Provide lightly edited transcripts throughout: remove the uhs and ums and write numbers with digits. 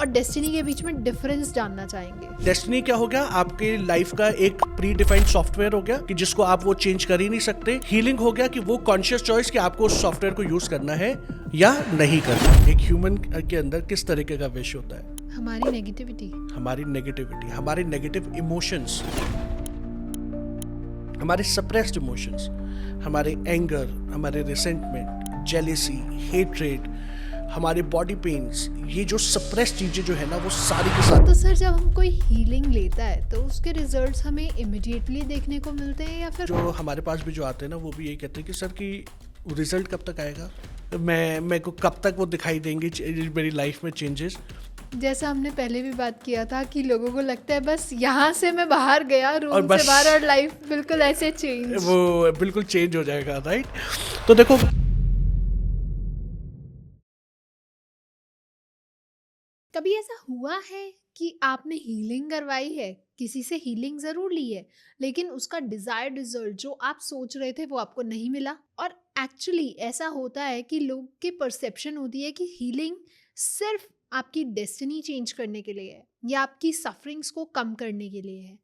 और डेस्टिनी के बीच में डिफरेंस जानना चाहेंगे। डेस्टिनी क्या हो गया? आपके लाइफ का एक प्री डिफाइंड सॉफ्टवेयर हो गया कि जिसको आप वो चेंज कर ही नहीं सकते। हीलिंग हो गया कि वो कॉन्शियस चॉइस कि आपको उस सॉफ्टवेयर को यूज करना है या नहीं करना। एक ह्यूमन के अंदर किस तरीके का विश होता है? हमारी नेगेटिविटी, हमारे नेगेटिव इमोशंस, हमारे सप्रेस्ड इमोशंस, हमारे एंगर, हमारे रिसेंटमेंट, जेलेसी, हेट्रेड, हमारे बॉडी पेन्स, ये जो सप्रेस्ड चीजें जो है ना वो सारी के सारी। तो सर जब हम कोई हीलिंग लेता है तो उसके रिजल्ट्स हमें इमिडिएटली देखने को मिलते हैं या फिर जो हमारे पास भी जो आते हैं ना वो भी यही कहते हैं कि सर कि रिजल्ट कब तक आएगा, मैं को कब तक वो दिखाई देंगे मेरी लाइफ में चेंजेस। जैसा हमने पहले भी बात किया था कि लोगों को लगता है बस यहाँ से मैं बाहर गया रूम और से बाहर और लाइफ बिल्कुल ऐसे चेंज, वो बिल्कुल चेंज हो जाएगा, राइट? तो देखो, कभी ऐसा हुआ है कि आपने हीलिंग करवाई है, किसी से हीलिंग ज़रूर ली है, लेकिन उसका डिज़ायर्ड रिजल्ट जो आप सोच रहे थे वो आपको नहीं मिला? और एक्चुअली ऐसा होता है कि लोग की परसेप्शन होती है कि हीलिंग सिर्फ आपकी डेस्टिनी चेंज करने के लिए है या आपकी सफरिंग्स को कम करने के लिए है।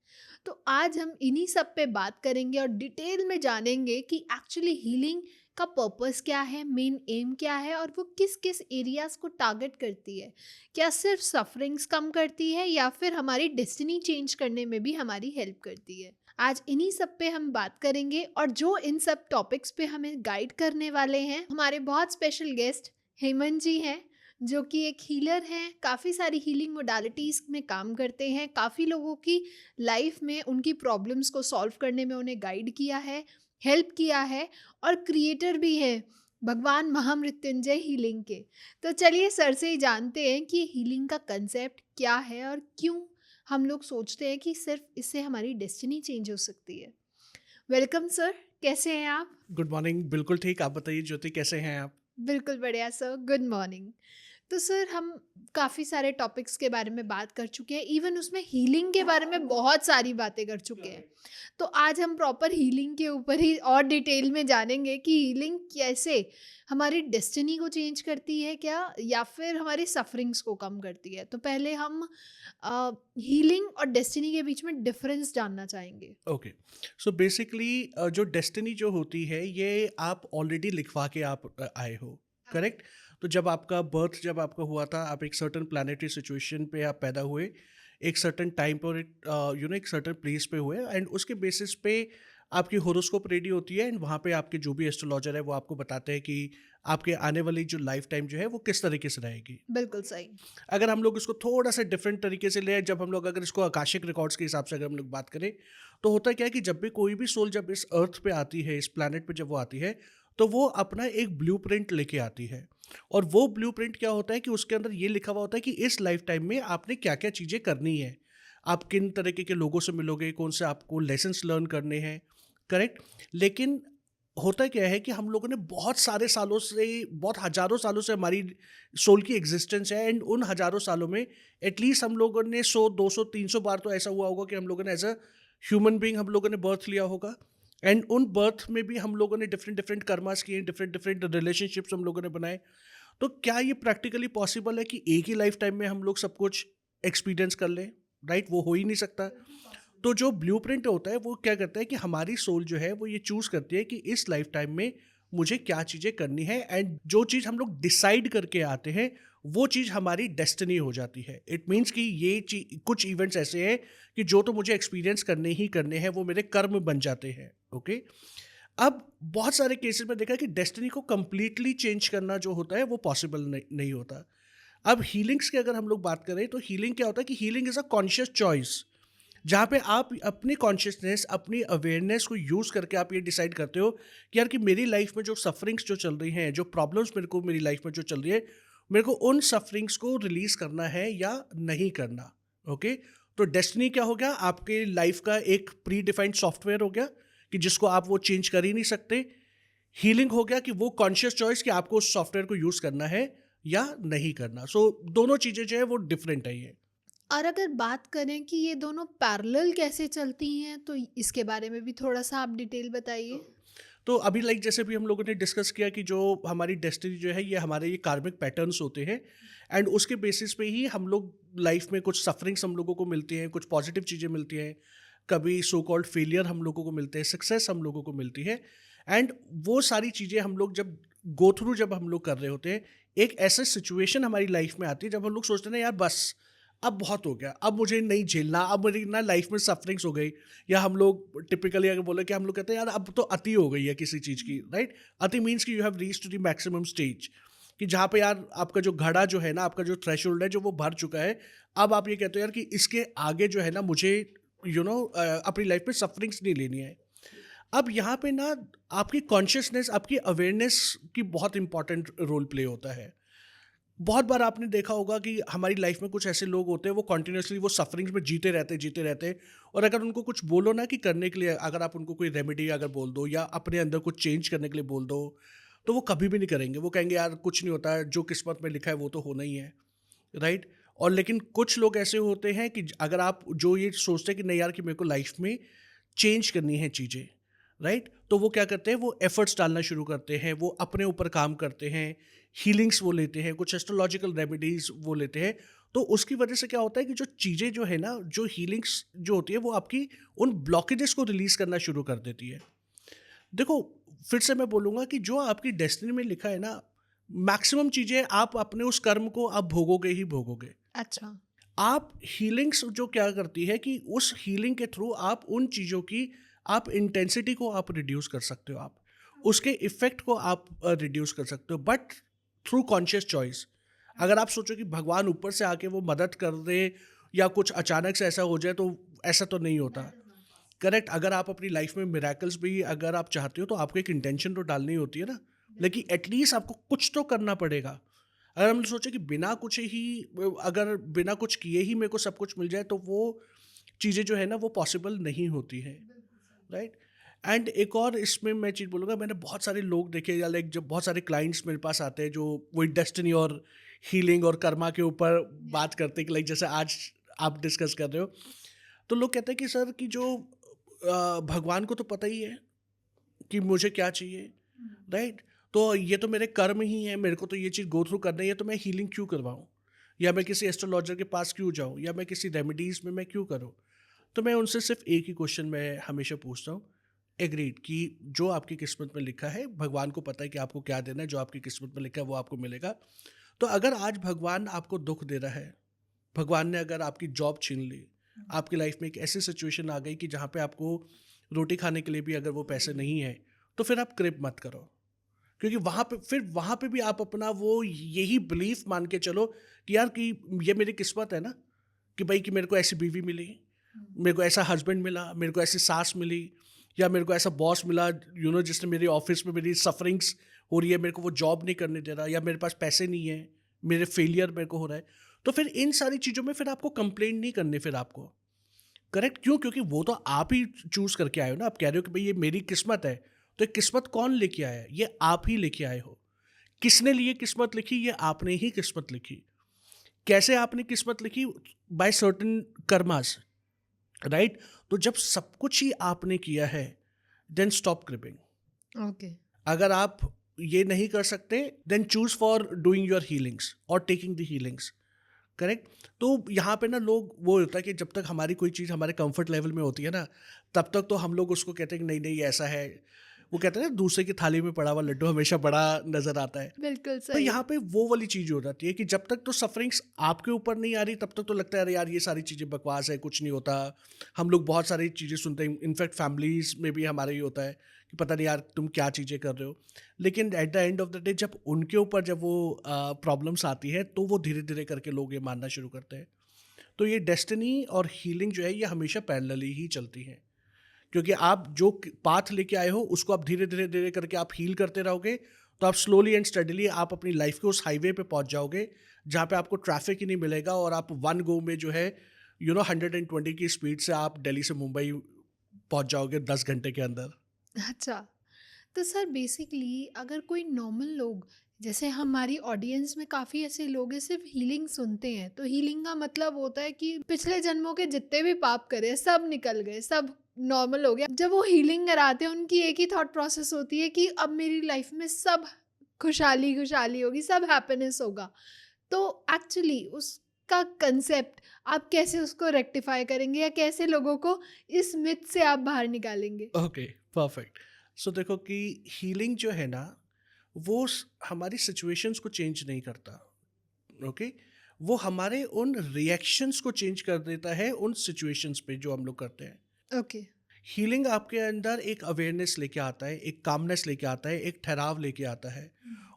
तो आज हम इन्हीं सब पे बात करेंगे और डिटेल में जानेंगे कि एक्चुअली हीलिंग का पर्पस क्या है, मेन एम क्या है और वो किस किस एरियाज को टारगेट करती है। क्या सिर्फ सफरिंग्स कम करती है या फिर हमारी डेस्टिनी चेंज करने में भी हमारी हेल्प करती है? आज इन्हीं सब पे हम बात करेंगे और जो इन सब टॉपिक्स पे हमें गाइड करने वाले हैं हमारे बहुत स्पेशल गेस्ट हेमंत जी हैं, जो कि एक हीलर हैं, काफ़ी सारी हीलिंग मोडालिटीज़ में काम करते हैं, काफ़ी लोगों की लाइफ में उनकी प्रॉब्लम्स को सॉल्व करने में उन्हें गाइड किया है, हेल्प किया है और क्रिएटर भी हैं भगवान महामृत्युंजय हीलिंग के। तो चलिए सर से ही जानते हैं कि हीलिंग का कंसेप्ट क्या है और क्यों हम लोग सोचते हैं कि सिर्फ इससे हमारी डेस्टिनी चेंज हो सकती है। वेलकम सर, कैसे हैं आप? Good morning. बिल्कुल ठीक, आप बताइए ज्योति, कैसे हैं आप? बिल्कुल बढ़िया सर, गुड मॉर्निंग। तो सर हम काफ़ी सारे टॉपिक्स के बारे में बात कर चुके हैं, इवन उसमें हीलिंग के बारे में बहुत सारी बातें कर चुके हैं। तो आज हम प्रॉपर हीलिंग के ऊपर ही और डिटेल में जानेंगे कि हीलिंग कैसे हमारी डेस्टिनी को चेंज करती है क्या या फिर हमारी सफरिंग्स को कम करती है। तो पहले हम हीलिंग और डेस्टिनी के बीच में डिफरेंस जानना चाहेंगे। ओके, सो बेसिकली जो डेस्टिनी जो होती है ये आप ऑलरेडी लिखवा के आप आए हो, करेक्ट? तो जब आपका हुआ था, आप एक सर्टन प्लानिटरी सिचुएशन पे आप पैदा हुए, एक सर्टन टाइम पर एक सर्टन प्लेस पे हुए एंड उसके बेसिस पे आपकी होरोस्कोप रेडी होती है एंड वहाँ पे आपके जो भी एस्ट्रोलॉजर है वो आपको बताते हैं कि आपके आने वाली जो लाइफ टाइम जो है वो किस तरीके से रहेगी। बिल्कुल सही। अगर हम लोग इसको थोड़ा सा डिफरेंट तरीके से ले, जब हम लोग अगर इसको आकाशिक रिकॉर्ड्स के हिसाब से अगर हम लोग बात करें, तो होता क्या है कि जब भी कोई भी सोल जब इस अर्थ पे आती है, इस प्लैनेट पे जब वो आती है, तो वो अपना एक ब्लूप्रिंट लेके आती है। और वो ब्लूप्रिंट क्या होता है कि उसके अंदर ये लिखा हुआ होता है कि इस लाइफ टाइम में आपने क्या क्या चीज़ें करनी है, आप किन तरीके के लोगों से मिलोगे, कौन से आपको लेसन्स लर्न करने हैं, करेक्ट? लेकिन होता क्या है कि हम लोगों ने बहुत सारे सालों से, बहुत हजारों सालों से हमारी सोल की एग्जिस्टेंस है एंड उन हजारों सालों में एटलीस्ट हम लोगों ने 100 200 300 बार तो ऐसा हुआ होगा कि हम लोगों ने एज अ ह्यूमन बीइंग हम लोगों ने बर्थ लिया होगा। एंड उन बर्थ में भी हम लोगों ने डिफरेंट डिफरेंट कर्मास किए, डिफरेंट डिफरेंट रिलेशनशिप्स हम लोगों ने बनाए। तो क्या ये प्रैक्टिकली पॉसिबल है कि एक ही लाइफ टाइम में हम लोग सब कुछ एक्सपीरियंस कर लें? राइट, वो हो ही नहीं सकता। तो जो ब्लूप्रिंट होता है वो क्या करता है कि हमारी सोल जो है वो ये चूज करती है कि इस लाइफ टाइम में मुझे क्या चीज़ें करनी है एंड जो चीज़ हम लोग डिसाइड करके आते हैं वो चीज़ हमारी डेस्टिनी हो जाती है। इट मीन्स कि ये कुछ इवेंट्स ऐसे हैं कि जो तो मुझे एक्सपीरियंस करने ही करने हैं, वो मेरे कर्म बन जाते हैं। ओके, अब बहुत सारे केसेस में देखा है कि डेस्टिनी को कंप्लीटली चेंज करना जो होता है वो पॉसिबल नहीं होता। अब हीलिंग्स की अगर हम लोग बात करें तो हीलिंग क्या होता है कि healing is a conscious choice, जहाँ पे आप अपनी कॉन्शियसनेस, अपनी अवेयरनेस को यूज़ करके आप ये डिसाइड करते हो कि यार कि मेरी लाइफ में जो सफरिंग्स जो चल रही हैं, जो प्रॉब्लम्स मेरे को मेरी लाइफ में जो चल रही है, मेरे को उन सफरिंग्स को रिलीज़ करना है या नहीं करना। ओके, तो डेस्टिनी क्या हो गया? आपके लाइफ का एक प्री डिफाइंड सॉफ्टवेयर हो गया कि जिसको आप वो चेंज कर ही नहीं सकते। हीलिंग हो गया कि वो कॉन्शियस चॉइस कि आपको उस सॉफ्टवेयर को यूज़ करना है या नहीं करना। सो दोनों चीज़ें जो है वो डिफरेंट है ये। और अगर बात करें कि ये दोनों पैरेलल कैसे चलती हैं तो इसके बारे में भी थोड़ा सा आप डिटेल बताइए। तो अभी लाइक जैसे भी हम लोगों ने डिस्कस किया कि जो हमारी डेस्टिनी जो है ये हमारे ये कार्मिक पैटर्न्स होते हैं एंड उसके बेसिस पे ही हम लोग लाइफ में कुछ सफरिंग्स हम लोगों को मिलती हैं, कुछ पॉजिटिव चीज़ें मिलती हैं, कभी सो कॉल्ड फेलियर हम लोगों को मिलते हैं, सक्सेस हम लोगों को मिलती है। एंड वो सारी चीज़ें हम लोग जब गो थ्रू जब हम लोग कर रहे होते हैं, एक ऐसा सिचुएशन हमारी लाइफ में आती है जब हम लोग सोचते हैं ना यार बस अब बहुत हो गया, अब मुझे नहीं झेलना, अब मेरी ना लाइफ में सफरिंग्स हो गई। या हम लोग टिपिकली अगर बोले कि हम लोग कहते हैं यार अब तो अति हो गई है किसी चीज़ की, राइट? अति मीन्स कि you have reach to the maximum stage, कि जहाँ पे यार आपका जो घड़ा जो है ना, आपका जो थ्रेशोल्ड है जो वो भर चुका है। अब आप ये कहते हो यार कि इसके आगे जो है ना मुझे अपनी लाइफ में सफरिंग्स नहीं लेनी है। अब यहाँ पे ना आपकी कॉन्शियसनेस, आपकी अवेयरनेस की बहुत इंपॉर्टेंट रोल प्ले होता है। बहुत बार आपने देखा होगा कि हमारी लाइफ में कुछ ऐसे लोग होते हैं, वो कंटिन्यूअसली वो सफरिंग्स में जीते रहते। और अगर उनको कुछ बोलो ना कि करने के लिए, अगर आप उनको कोई रेमेडी अगर बोल दो या अपने अंदर कुछ चेंज करने के लिए बोल दो, तो वो कभी भी नहीं करेंगे। वो कहेंगे यार कुछ नहीं होता है, जो किस्मत में लिखा है वो तो होना ही है, राइट? और लेकिन कुछ लोग ऐसे होते हैं कि अगर आप जो ये सोचते हैं कि नहीं यार कि मेरे को लाइफ में चेंज करनी है चीज़ें, राइट? तो वो क्या करते हैं, वो एफर्ट्स डालना शुरू करते हैं, वो अपने ऊपर काम करते हैं, हीलिंग्स वो लेते हैं, कुछ एस्ट्रोलॉजिकल रेमेडीज वो लेते हैं। तो उसकी वजह से क्या होता है कि जो चीज़ें जो है ना, जो हीलिंग्स जो होती है वो आपकी उन ब्लॉकेजेस को रिलीज करना शुरू कर देती है। देखो, फिर से मैं बोलूँगा कि जो आपकी डेस्टिनी में लिखा है ना, मैक्सिमम चीज़ें आप अपने उस कर्म को आप भोगोगे ही भोगोगे। अच्छा। आप हीलिंग्स जो क्या करती है कि उस हीलिंग के थ्रू आप उन चीज़ों की आप इंटेंसिटी को आप रिड्यूस कर सकते हो, आप उसके इफ़ेक्ट को आप रिड्यूस कर सकते हो, बट थ्रू कॉन्शियस चॉइस। अगर आप सोचो कि भगवान ऊपर से आके वो मदद कर दे या कुछ अचानक से ऐसा हो जाए, तो ऐसा तो नहीं होता। करेक्ट? अगर आप अपनी लाइफ में मिराकल्स भी अगर आप चाहते हो तो आपको एक इंटेंशन तो डालनी होती है ना, लेकिन एटलीस्ट आपको कुछ तो करना पड़ेगा। अगर हम सोचे कि बिना कुछ ही, अगर बिना कुछ किए ही मेरे को सब कुछ मिल जाए, तो वो चीज़ें जो है ना वो पॉसिबल नहीं होती हैं, राइट? एंड एक और इसमें मैं चीज़ बोलूँगा, मैंने बहुत सारे लोग देखे या लाइक जब बहुत सारे क्लाइंट्स मेरे पास आते हैं जो वही डेस्टिनी और हीलिंग और कर्मा के ऊपर बात करते हैं, कि लाइक जैसे आज आप डिस्कस कर रहे हो, तो लोग कहते हैं कि सर कि जो भगवान को तो पता ही है कि मुझे क्या चाहिए, राइट? तो ये तो मेरे कर्म ही है, मेरे को तो ये चीज़ गो थ्रू करना ही है, तो मैं हीलिंग क्यों करवाऊँ? या मैं किसी एस्ट्रोलॉजर के पास क्यों जाऊँ? या मैं किसी रेमेडीज़ में मैं क्यों करूँ? तो मैं उनसे सिर्फ एक ही क्वेश्चन मैं हमेशा पूछता हूँ, एग्रीड, कि जो आपकी किस्मत में लिखा है, भगवान को पता है कि आपको क्या देना है, जो आपकी किस्मत में लिखा है वो आपको मिलेगा। तो अगर आज भगवान आपको दुःख दे रहा है, भगवान ने अगर आपकी जॉब छीन ली, आपकी लाइफ में एक ऐसी सिचुएशन आ गई कि जहाँ पे आपको रोटी खाने के लिए भी अगर वो पैसे नहीं है, तो फिर आप कृप मत करो। क्योंकि वहाँ पे भी आप अपना वो यही बिलीफ मान के चलो कि यार कि ये मेरी किस्मत है ना, कि भाई कि मेरे को ऐसी बीवी मिली, मेरे को ऐसा हस्बैंड मिला, मेरे को ऐसी सास मिली, या मेरे को ऐसा बॉस मिला जिसने मेरे ऑफिस में मेरी सफरिंग्स हो रही है, मेरे को वो जॉब नहीं करने दे रहा, या मेरे पास पैसे नहीं है, मेरे फेलियर मेरे को हो रहा है। तो फिर इन सारी चीज़ों में फिर आपको कंप्लेंट नहीं करनी फिर आपको। करेक्ट? क्यों? क्योंकि वो तो आप ही चूज़ करके आए हो ना, आप कह रहे हो कि भाई ये मेरी किस्मत है, तो ये किस्मत कौन लेके आया है? ये आप ही लेके आए हो। किसने लिए किस्मत लिखी? ये आपने ही किस्मत लिखी। कैसे आपने किस्मत लिखी? By certain karmas, right? तो जब सब कुछ ही आपने किया है, देन स्टॉप क्रिपिंग। ओके। अगर आप ये नहीं कर सकते, then choose for doing your healings और टेकिंग द हीलिंग्स। करेक्ट? तो यहाँ पे ना लोग वो होता है कि जब तक हमारी कोई चीज़ हमारे कंफर्ट लेवल में होती है ना, तब तक तो हम लोग उसको कहते हैं कि नहीं नहीं ये ऐसा है। वो कहते हैं ना, दूसरे की थाली में पड़ा हुआ लड्डू हमेशा बड़ा नजर आता है। बिल्कुल तो सही। यहाँ पे वो वाली चीज़ हो जाती है कि जब तक तो सफरिंग्स आपके ऊपर नहीं आ रही, तब तक तो लगता है अरे यार ये सारी चीज़ें बकवास है, कुछ नहीं होता। हम लोग बहुत सारी चीज़ें सुनते हैं, इनफैक्ट फैमिलीज में भी हमारे ही होता है कि पता नहीं यार तुम क्या चीज़ें कर रहे हो। लेकिन at the end of the day जब उनके ऊपर जब वो प्रॉब्लम्स आती है, तो वो धीरे धीरे करके लोग ये मानना शुरू करते हैं। तो ये डेस्टिनी और हीलिंग जो है ये हमेशा पैरेलली ही चलती है, क्योंकि आप जो पाथ लेके आए हो उसको आप धीरे धीरे धीरे करके आप हील करते रहोगे, तो आप स्लोली एंड स्टडीली आप अपनी लाइफ के उस हाईवे पे पहुंच जाओगे जहाँ पे आपको ट्रैफिक ही नहीं मिलेगा, और आप वन गो में जो है 120 की स्पीड से आप दिल्ली से मुंबई पहुंच जाओगे 10 घंटे के अंदर। अच्छा। तो सर बेसिकली अगर कोई नॉर्मल लोग, जैसे हमारी ऑडियंस में काफ़ी ऐसे लोग हैं सिर्फ हीलिंग सुनते हैं, तो हीलिंग का मतलब होता है कि पिछले जन्मों के जितने भी पाप करे सब निकल गए, सब नॉर्मल हो गया। जब वो हीलिंग कराते हैं उनकी एक ही थॉट प्रोसेस होती है कि अब मेरी लाइफ में सब खुशहाली खुशहाली होगी, सब हैप्पीनेस होगा। तो एक्चुअली उसका कंसेप्ट आप कैसे उसको रेक्टिफाई करेंगे या कैसे लोगों को इस मिथ से आप बाहर निकालेंगे? Okay, perfect. सो देखो कि हीलिंग जो है ना, वो हमारी सिचुएशंस को चेंज नहीं करता। ओके, वो हमारे उन रिएक्शंस को चेंज कर देता है उन सिचुएशंस पे जो हम लोग करते हैं। ओके। हीलिंग आपके अंदर एक अवेयरनेस लेके आता है, एक कामनेस लेके आता है, एक ठहराव लेके आता है।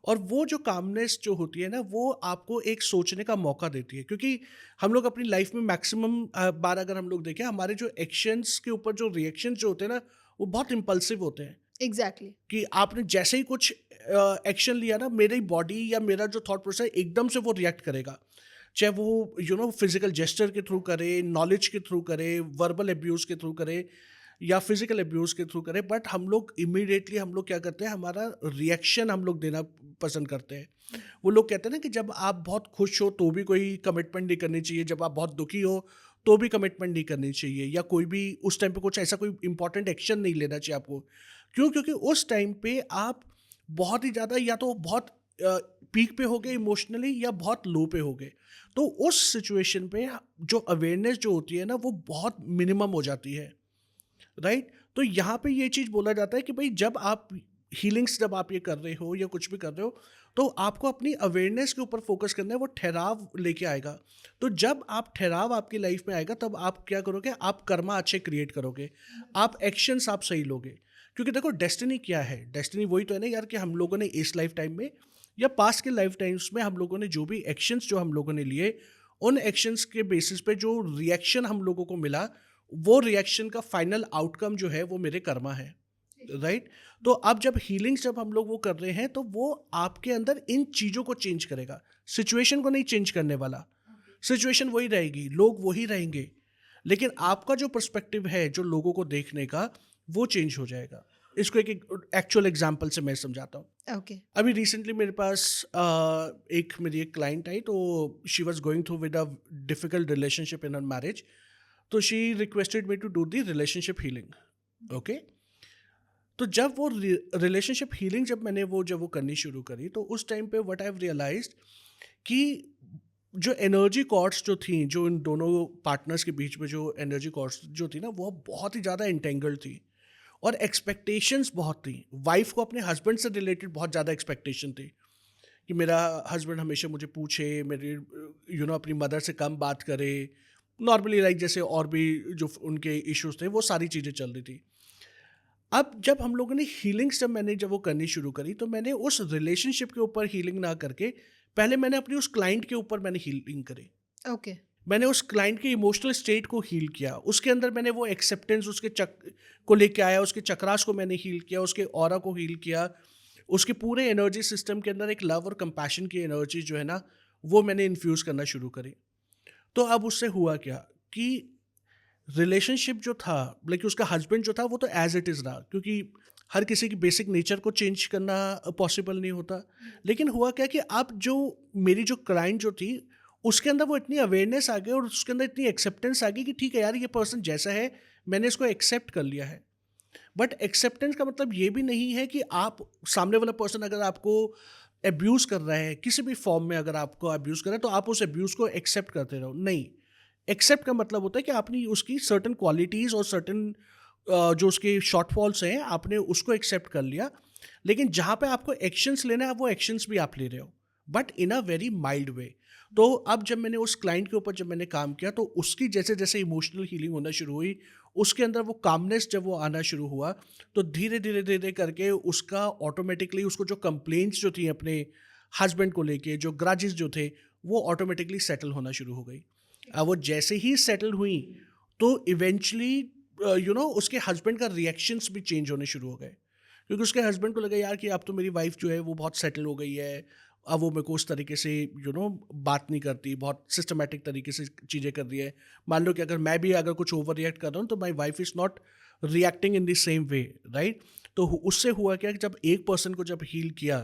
और वो जो कामनेस जो होती है ना, वो आपको एक सोचने का मौका देती है, क्योंकि हम लोग अपनी लाइफ में मैक्सिमम बार अगर हम लोग देखें, हमारे जो एक्शंस के ऊपर जो रिएक्शन जो होते हैं ना, वो बहुत इम्पल्सिव होते हैं। एग्ज़ैक्टली। कि आपने जैसे ही कुछ एक्शन लिया ना, मेरी बॉडी या मेरा जो थॉट प्रोसेस एकदम से वो रिएक्ट करेगा। चाहे वो फिजिकल जेस्चर के थ्रू करे, नॉलेज के थ्रू करे, वर्बल अब्यूज के थ्रू करे, या फिजिकल अब्यूज के थ्रू करे, बट हम लोग इमीडिएटली हम लोग क्या करते हैं, हमारा रिएक्शन हम लोग देना पसंद करते हैं। वो लोग कहते हैं ना कि जब आप बहुत खुश हो तो भी कोई कमिटमेंट नहीं करनी चाहिए, जब आप बहुत दुखी हो तो भी कमिटमेंट नहीं करनी चाहिए, या कोई भी उस टाइम पे कुछ ऐसा कोई इंपॉर्टेंट एक्शन नहीं लेना चाहिए आपको। क्यों? क्योंकि उस टाइम पे आप बहुत ही ज़्यादा या तो बहुत पीक पे हो गए इमोशनली, या बहुत लो पे हो गए। तो उस सिचुएशन पे जो अवेयरनेस जो होती है ना, वो बहुत मिनिमम हो जाती है। राइट? तो यहाँ पे ये चीज़ बोला जाता है कि भाई जब आप हीलिंग्स जब आप ये कर रहे हो या कुछ भी कर रहे हो, तो आपको अपनी अवेयरनेस के ऊपर फोकस करना है, वो ठहराव लेके आएगा। तो जब आप ठहराव आपकी लाइफ में आएगा, तब आप क्या करोगे, आप कर्मा अच्छे क्रिएट करोगे, आप एक्शंस आप सही लोगे। क्योंकि देखो डेस्टिनी क्या है, डेस्टिनी वही तो है ना यार, कि हम लोगों ने इस लाइफ टाइम में या पास्ट के लाइफ टाइम्स में हम लोगों ने जो भी एक्शंस जो हम लोगों ने लिए, उन एक्शंस के बेसिस पे जो रिएक्शन हम लोगों को मिला, वो रिएक्शन का फाइनल आउटकम जो है वो मेरे कर्मा है। राइट? तो अब जब हीलिंग्स जब हम लोग वो कर रहे हैं, तो वो आपके अंदर इन चीज़ों को चेंज करेगा, सिचुएशन को नहीं चेंज करने वाला। सिचुएशन वही रहेगी, लोग वही रहेंगे, लेकिन आपका जो पर्सपेक्टिव है जो लोगों को देखने का, वो चेंज हो जाएगा। इसको एक एक्चुअल एग्जांपल से मैं समझाता हूँ। ओके। अभी रिसेंटली मेरे पास मेरी एक क्लाइंट आई, तो she was going through with a difficult relationship in her marriage. तो she requested me to do the relationship healing. Okay, तो जब वो रिलेशनशिप हीलिंग जब वो करनी शुरू करी, तो उस टाइम पे व्हाट आई हैव रियलाइज्ड कि जो एनर्जी कॉर्ड्स जो थी, जो इन दोनों पार्टनर्स के बीच में जो एनर्जी कॉर्ड्स जो थी ना, वो बहुत ही ज़्यादा इंटेंगल्ड थी, और एक्सपेक्टेशंस बहुत थी। वाइफ को अपने हस्बैंड से रिलेटेड बहुत ज़्यादा एक्सपेक्टेशन थी, कि मेरा हस्बैंड हमेशा मुझे पूछे, मेरी अपनी मदर से कम बात करे, नॉर्मली लाइक जैसे और भी जो उनके इश्यूज थे, वो सारी चीज़ें चल रही थी। अब जब हम लोगों ने हीलिंग्स जब वो करनी शुरू करी, तो मैंने उस रिलेशनशिप के ऊपर हीलिंग ना करके, पहले मैंने अपनी उस क्लाइंट के ऊपर मैंने हीलिंग करी। ओके। मैंने उस क्लाइंट के इमोशनल स्टेट को हील किया, उसके अंदर मैंने वो एक्सेप्टेंस उसके को लेके आया, उसके चक्रास को मैंने हील किया, उसके ऑरा को हील किया, उसके पूरे एनर्जी सिस्टम के अंदर एक लव और कंपैशन की एनर्जी जो है ना, वो मैंने इन्फ्यूज़ करना शुरू करी। तो अब उससे हुआ क्या कि रिलेशनशिप जो था, लाइक उसका हस्बैंड जो था, वो तो एज इट इज़ रहा, क्योंकि हर किसी की बेसिक नेचर को चेंज करना पॉसिबल नहीं होता। लेकिन हुआ क्या कि अब जो मेरी जो क्लाइंट जो थी, उसके अंदर वो इतनी अवेयरनेस आ गई, और उसके अंदर इतनी एक्सेप्टेंस आ गई कि ठीक है यार, ये पर्सन जैसा है, मैंने इसको एक्सेप्ट कर लिया है। बट एक्सेप्टेंस का मतलब ये भी नहीं है कि आप, सामने वाला पर्सन अगर आपको अब्यूज़ कर रहा है किसी भी फॉर्म में, अगर आपको अब्यूज़ कर रहा है, तो आप उस अब्यूज़ को एक्सेप्ट करते रहो, नहीं। एक्सेप्ट का मतलब होता है कि आपने उसकी सर्टेन क्वालिटीज़ और सर्टेन जो उसके शॉर्टफॉल्स हैं, आपने उसको एक्सेप्ट कर लिया। लेकिन जहाँ पे आपको एक्शंस लेना है, वो एक्शंस भी आप ले रहे हो, but in a very mild way. तो अब जब मैंने उस क्लाइंट के ऊपर जब मैंने काम किया, तो उसकी जैसे जैसे इमोशनल हीलिंग होना शुरू हुई, उसके अंदर वो कामनेस जब वो आना शुरू हुआ, तो धीरे धीरे धीरे करके उसका ऑटोमेटिकली, उसको जो कंप्लेंट्स जो थी अपने हस्बैंड को लेके, जो ग्रजेस जो थे, वो ऑटोमेटिकली सेटल होना शुरू हो गई। अब वो जैसे ही सेटल हुई, तो इवेंचुअली उसके हस्बैंड का रिएक्शंस भी चेंज होने शुरू हो गए, क्योंकि उसके हस्बैंड को लगा यार कि अब तो मेरी वाइफ जो है वो बहुत सेटल हो गई है, अब वो मेरे को उस तरीके से बात नहीं करती, बहुत सिस्टमेटिक तरीके से चीज़ें कर रही है। मान लो कि अगर मैं भी अगर कुछ ओवर रिएक्ट कर रहा हूँ, तो my wife is not reacting in the same way. Right? तो उससे हुआ क्या कि जब एक पर्सन को जब हील किया,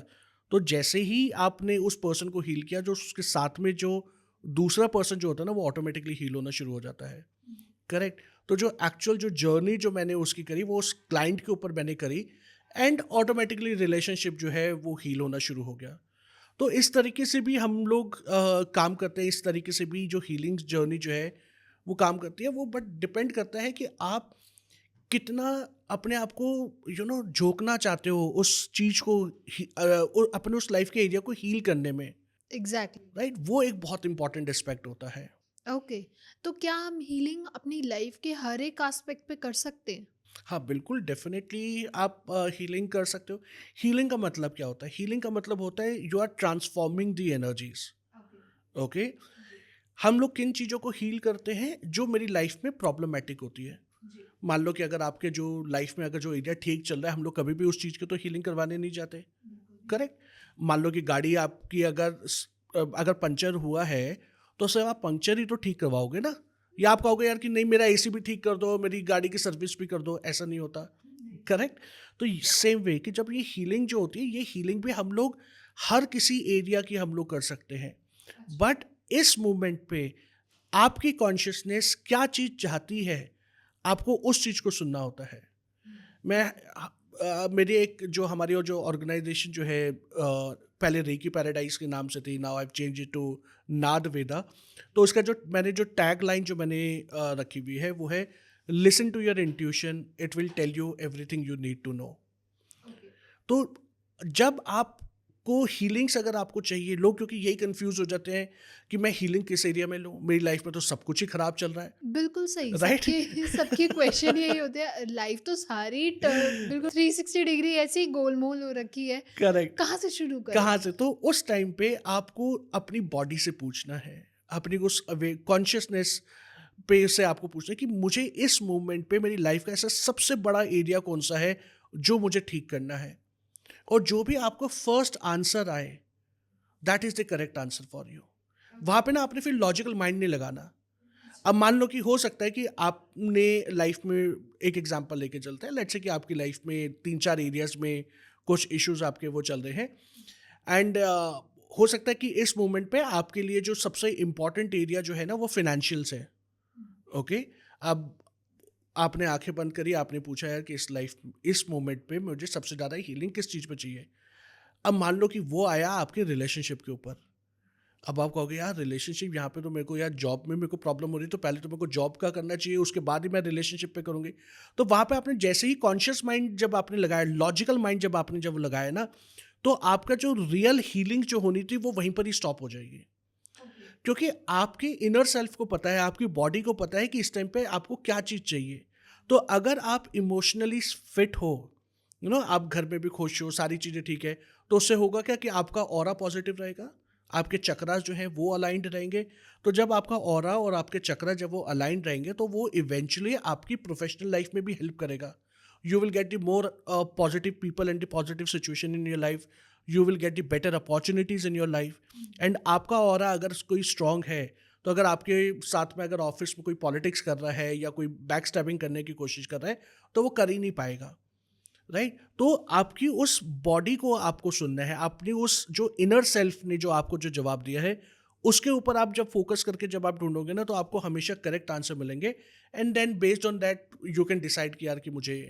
तो जैसे ही आपने उस पर्सन को हील किया, जो उसके साथ में जो दूसरा पर्सन जो होता है ना, वो ऑटोमेटिकली हील होना शुरू हो जाता है। करेक्ट? तो जो एक्चुअल जो जर्नी जो मैंने उसकी करी, वो उस क्लाइंट के ऊपर मैंने करी, एंड ऑटोमेटिकली रिलेशनशिप जो है वो हील होना शुरू हो गया। तो इस तरीके से भी हम लोग काम करते हैं, इस तरीके से भी जो हीलिंग जर्नी जो है वो काम करती है। वो बट डिपेंड करता है कि आप कितना अपने आप को झोंकना चाहते हो उस चीज़ को, अपने उस लाइफ के एरिया को हील करने में। एग्जैक्टली। राइट, वो एक बहुत इंपॉर्टेंट एस्पेक्ट होता है। ओके, तो क्या हम हीलिंग अपनी लाइफ के हर एक एस्पेक्ट पे कर सकते हैं? हाँ, बिल्कुल डेफ़िनेटली आप हीलिंग कर सकते हो। हीलिंग का मतलब क्या होता है? हीलिंग का मतलब होता है you are transforming the energies. Okay? हम लोग किन चीज़ों को हील करते हैं जो मेरी लाइफ़ में प्रॉब्लमैटिक होती है। मान लो कि अगर आपके जो लाइफ़ में अगर जो एरिया ठीक चल रहा है, हम लोग कभी भी उस चीज़ की तो हीलिंग करवाने नहीं जाते। करेक्ट? मान लो कि गाड़ी आपकी अगर पंचर हुआ है, तो सिर्फ़ आप पंचर ही तो ठीक करवाओगे ना? या आप कहोगे यार कि नहीं मेरा एसी भी ठीक कर दो, मेरी गाड़ी की सर्विस भी कर दो, ऐसा नहीं होता। करेक्ट? तो सेम वे कि जब ये हीलिंग जो होती है, ये हीलिंग भी हम लोग हर किसी एरिया की हम लोग कर सकते हैं। बट इस मोमेंट पे आपकी कॉन्शियसनेस क्या चीज़ चाहती है, आपको उस चीज़ को सुनना होता है। मैं मेरी एक जो हमारी और जो ऑर्गेनाइजेशन जो है, पहले रेकी पैराडाइज के नाम से थी, now I change it to Naad Veda. तो उसका जो मैंने जो टैग लाइन जो मैंने रखी हुई है वो है, listen to your intuition, it will tell you everything you need to know. तो जब आपको हीलिंग्स अगर आपको चाहिए, लोग क्योंकि यही कंफ्यूज हो जाते हैं कि मैं हीलिंग किस एरिया में लूँ, मेरी लाइफ में तो सब कुछ ही खराब चल रहा है। बिल्कुल सही। राइट। सबके सबके क्वेश्चन यही होते हैं, लाइफ तो सारी बिल्कुल 360 डिग्री ऐसी गोलमोल हो रखी है, करेक्ट। कहाँ से शुरू करें? कहाँ से? तो उस टाइम पे आपको अपनी बॉडी से पूछना है, अपनी उस कॉन्शियसनेस पे से आपको पूछना है कि मुझे इस मोमेंट पे मेरी लाइफ का ऐसा सबसे बड़ा एरिया कौन सा है जो मुझे ठीक करना है। और जो भी आपको फर्स्ट आंसर आए, that is the correct answer for you. वहां पे ना आपने फिर लॉजिकल माइंड नहीं लगाना। अब मान लो कि हो सकता है कि आपने लाइफ में, एक एग्जांपल लेके चलते हैं, लेट्स से कि आपकी लाइफ में 3-4 एरियाज में कुछ इश्यूज आपके वो चल रहे हैं। एंड हो सकता है कि इस मोमेंट पे आपके लिए जो सबसे इम्पॉर्टेंट एरिया जो है ना वो फिनेंशियल्स है। ओके? अब आपने आंखें बंद करी, आपने पूछा यार कि इस मोमेंट पे मुझे सबसे ज़्यादा हीलिंग किस चीज़ पे चाहिए। अब मान लो कि वो आया आपके रिलेशनशिप के ऊपर। अब आप कहोगे यार रिलेशनशिप, यहाँ पे तो मेरे को यार जॉब में मेरे को प्रॉब्लम हो रही है, तो पहले तो मेरे को जॉब का करना चाहिए, उसके बाद ही मैं रिलेशनशिप पे करूँगी। तो वहाँ पे आपने जैसे ही कॉन्शियस माइंड जब आपने लगाया, लॉजिकल माइंड जब आपने जब लगाया ना, तो आपका जो रियल हीलिंग जो होनी थी वो वहीं पर ही स्टॉप हो जाएगी। क्योंकि आपके इनर सेल्फ को पता है, आपकी बॉडी को पता है कि इस टाइम पे आपको क्या चीज़ चाहिए। तो अगर आप इमोशनली फिट हो, आप घर में भी खुश हो, सारी चीज़ें ठीक है, तो उससे होगा क्या कि आपका ऑरा पॉजिटिव रहेगा, आपके चक्रास जो हैं वो अलाइंड रहेंगे। तो जब आपका ऑरा और आपके चक्रा जब वो अलाइंड रहेंगे, तो वो इवेंचुअली आपकी प्रोफेशनल लाइफ में भी हेल्प करेगा। You will get the more positive people and the positive situation in your life. You will get the better opportunities in your life. And आपका ऑरा अगर कोई स्ट्रांग है, तो अगर आपके साथ में अगर ऑफिस में कोई पॉलिटिक्स कर रहा है या कोई बैक स्टैबिंग करने की कोशिश कर रहा है, तो वो कर ही नहीं पाएगा। राइट? तो आपकी उस बॉडी को आपको सुनना है, अपनी उस जो इनर सेल्फ ने जो आपको जो जवाब दिया है, उसके ऊपर आप जब फोकस करके जब आप ढूंढोगे ना, तो आपको हमेशा करेक्ट आंसर मिलेंगे। And then based on that you can decide कि यार कि मुझे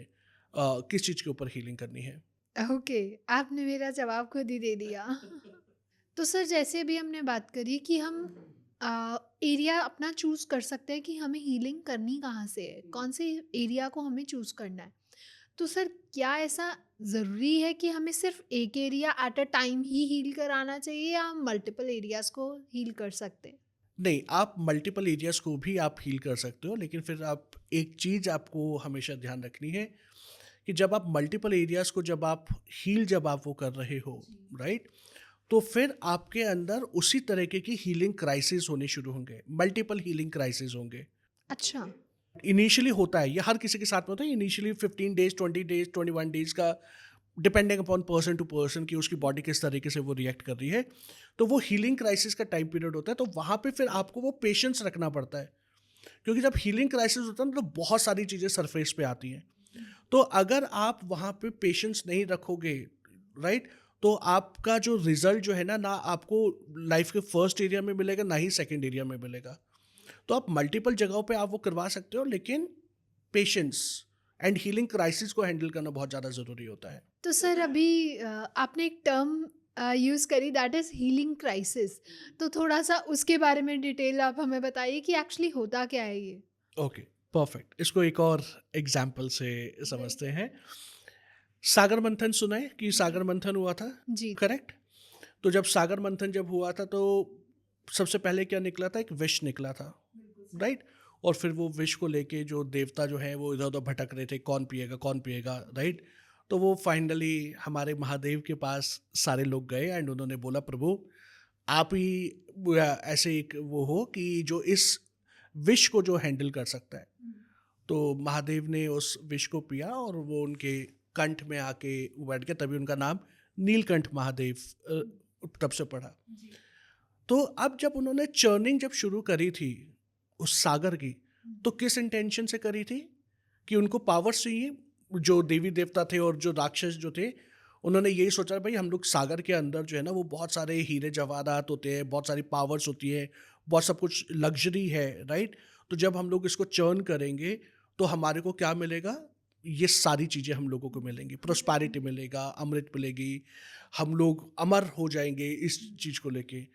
किस चीज़ के ऊपर हीलिंग करनी है। ओके, आपने मेरा जवाब खुद ही दे दिया। तो सर, जैसे अभी हमने बात करी कि हम एरिया अपना चूज़ कर सकते हैं कि हमें हीलिंग करनी कहाँ से है, कौन से एरिया को हमें चूज़ करना है। तो सर, क्या ऐसा ज़रूरी है कि हमें सिर्फ एक एरिया एट अ टाइम ही हील कराना चाहिए, या हम मल्टीपल एरियाज़ को हील कर सकते हैं? नहीं, आप मल्टीपल एरियाज़ को भी आप हील कर सकते हो, लेकिन फिर आप एक चीज़ आपको हमेशा ध्यान रखनी है कि जब आप मल्टीपल एरियाज़ को जब आप वो कर रहे हो, राइट? तो फिर आपके अंदर उसी तरीके की हीलिंग क्राइसिस होने शुरू होंगे, मल्टीपल हीलिंग क्राइसिस होंगे। अच्छा। इनिशियली होता है, ये हर किसी के साथ में होता है। इनिशियली 15 डेज़, 20 डेज़, 21 डेज़ का, depending upon person to person कि उसकी बॉडी किस तरीके से वो रिएक्ट कर रही है। तो वो हीलिंग क्राइसिस का टाइम पीरियड होता है, तो वहाँ पे फिर आपको वो पेशेंस रखना पड़ता है। क्योंकि जब हीलिंग क्राइसिस होता है ना, तो बहुत सारी चीज़ें सरफेस पे आती हैं। तो अगर आप वहाँ पे पेशेंस नहीं रखोगे, राइट, तो आपका जो रिजल्ट जो है ना, ना आपको लाइफ के फर्स्ट एरिया में मिलेगा, ना ही सेकंड एरिया में मिलेगा। तो आप मल्टीपल जगहों पे आप वो करवा सकते हो, लेकिन पेशेंस एंड हीलिंग क्राइसिस को हैंडल करना बहुत ज़्यादा ज़रूरी होता है। तो सर, अभी आपने एक टर्म यूज़ करी, दैट इज़ हीलिंग क्राइसिस। तो थोड़ा-सा उसके बारे में डिटेल आप हमें बताइए कि एक्चुअली होता क्या है ये? Okay, perfect. इसको एक और एग्ज़ाम्पल से समझते बिल्कुल। हैं। सागर मंथन सुना है कि सागर मंथन हुआ था, जी। करेक्ट? तो जब सागर मंथन जब हुआ था तो सबसे पहले क्या निकला था? एक विष निकला था, राइट? और फिर वो विष को लेके जो देवता जो हैं वो इधर-उधर भटक रहे थे, कौन पिएगा, राइट? तो वो फाइनली हमारे महादेव के पास सारे लोग गए एंड उन्होंने बोला, प्रभु आप ही ऐसे एक वो हो कि जो इस विष को जो हैंडल कर सकता है। तो महादेव ने उस विष को पिया और वो उनके कंठ में आके बैठ गया, तभी उनका नाम नीलकंठ महादेव अ, तब से पड़ा। तो अब जब उन्होंने चर्निंग जब शुरू करी थी उस सागर की, तो किस इंटेंशन से करी थी? कि उनको पावर्स चाहिए, जो देवी देवता थे और जो राक्षस जो थे, उन्होंने यही सोचा भाई हम लोग सागर के अंदर जो है ना वो बहुत सारे हीरे जवाहरात होते हैं, बहुत सारी पावर्स होती है, बहुत सब कुछ लग्जरी है, राइट? तो जब हम लोग इसको चर्न करेंगे तो हमारे को क्या मिलेगा? ये सारी चीज़ें हम लोगों को मिलेंगी, प्रोस्पैरिटी मिलेगा, अमृत मिलेगी, हम लोग अमर हो जाएंगे इस चीज़ को लेके।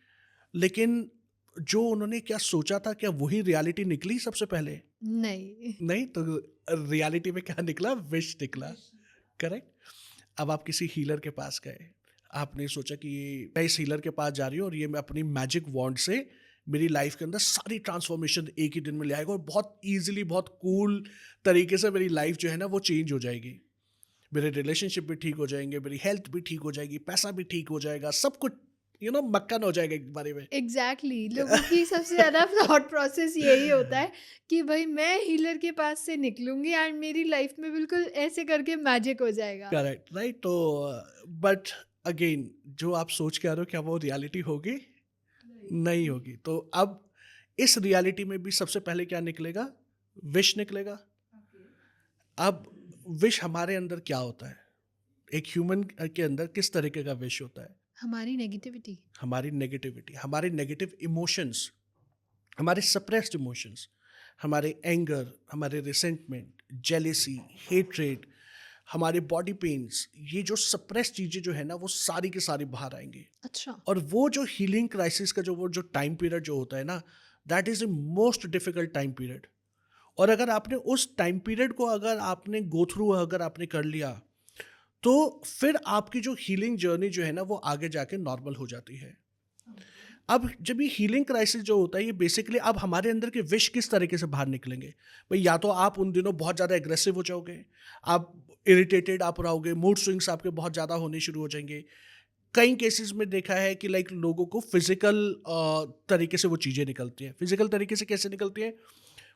लेकिन जो उन्होंने क्या सोचा था, क्या वही रियलिटी निकली सबसे पहले? नहीं। नहीं, तो रियलिटी में क्या निकला? विश निकला, करेक्ट? अब आप किसी हीलर के पास गए, आपने सोचा कि मैं इस हीलर के पास जा रही हूँ और ये मैं अपनी मैजिक वॉन्ड से मेरी लाइफ के अंदर सारी ट्रांसफॉर्मेशन एक ही दिन में ले आएगा और बहुत ईजिली, बहुत कूल तरीके से मेरी लाइफ जो है ना वो चेंज हो जाएगी। मेरे रिलेशनशिप भी ठीक हो जाएंगे, मेरी हेल्थ भी ठीक हो जाएगी, पैसा भी ठीक हो जाएगा, सब कुछ मक्खन हो जाएगा एक बारे में। एग्ज़ैक्टली, लोगों की सबसे ज़्यादा थॉट प्रोसेस यही होता है कि भई मैं हीलर के पास से निकलूँगी एंड मेरी लाइफ़ में बिल्कुल ऐसे करके मैजिक हो जाएगा। Correct, right? तो बट अगेन जो आप सोच के आ रहे हो क्या वो रियलिटी होगी? नहीं होगी। तो अब इस रियलिटी में भी सबसे पहले क्या निकलेगा? विश निकलेगा। अब विश हमारे अंदर क्या होता है? एक ह्यूमन के अंदर किस तरीके का विश होता है? हमारी नेगेटिविटी। हमारी नेगेटिविटी, हमारे नेगेटिव इमोशंस, हमारे सप्रेस्ड इमोशंस, हमारे एंगर, हमारे रिसेंटमेंट, जेलेसी, हेट्रेड, हमारे बॉडी पेन्स, ये जो सप्रेस्ड चीज़ें जो है ना वो सारी की सारी बाहर आएँगी। अच्छा। और वो जो हीलिंग क्राइसिस का जो टाइम पीरियड जो होता है ना, that is the most difficult time period. और अगर आपने उस टाइम पीरियड को अगर आपने गो थ्रू अगर आपने कर लिया, तो फिर आपकी जो हीलिंग जर्नी जो है ना वो आगे जाके नॉर्मल हो जाती है। अब जब ये हीलिंग क्राइसिस जो होता है ये बेसिकली अब हमारे अंदर के विश किस तरीके से बाहर निकलेंगे? भाई या तो आप उन दिनों बहुत ज़्यादा एग्रेसिव हो जाओगे, आप इरिटेटेड आप रहोगे, मूड स्विंग्स आपके बहुत ज़्यादा होने शुरू हो जाएँगे। कई केसेस में देखा है कि लाइक लोगों को फिजिकल तरीके से वो चीज़ें निकलती हैं। फिजिकल तरीके से कैसे निकलती हैं?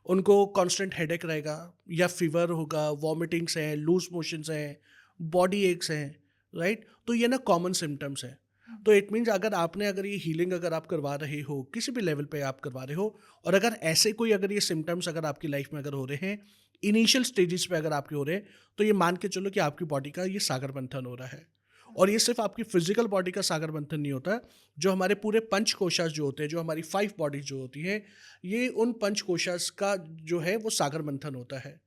उनको कांस्टेंट हेडेक रहेगा या फीवर होगा, वॉमिटिंग्स हैं, लूज मोशंस हैं, बॉडी एक्स हैं, राइट? तो ये ना कॉमन सिम्टम्स हैं। तो इट मीन्स अगर ये हीलिंग अगर आप करवा रहे हो, किसी भी लेवल पे आप करवा रहे हो और अगर ऐसे कोई अगर ये सिम्टम्स अगर आपकी लाइफ में अगर हो रहे हैं, इनिशियल स्टेजेस पे अगर आपके हो रहे हैं, तो ये मान के चलो कि आपकी बॉडी का ये सागर मंथन हो रहा है। और ये सिर्फ आपकी फिजिकल बॉडी का सागर मंथन नहीं होता, जो हमारे पूरे पंच कोशास जो होते हैं, जो हमारी 5 बॉडीज जो होती हैं, ये उन पंच कोशास का जो है वो सागर मंथन होता है,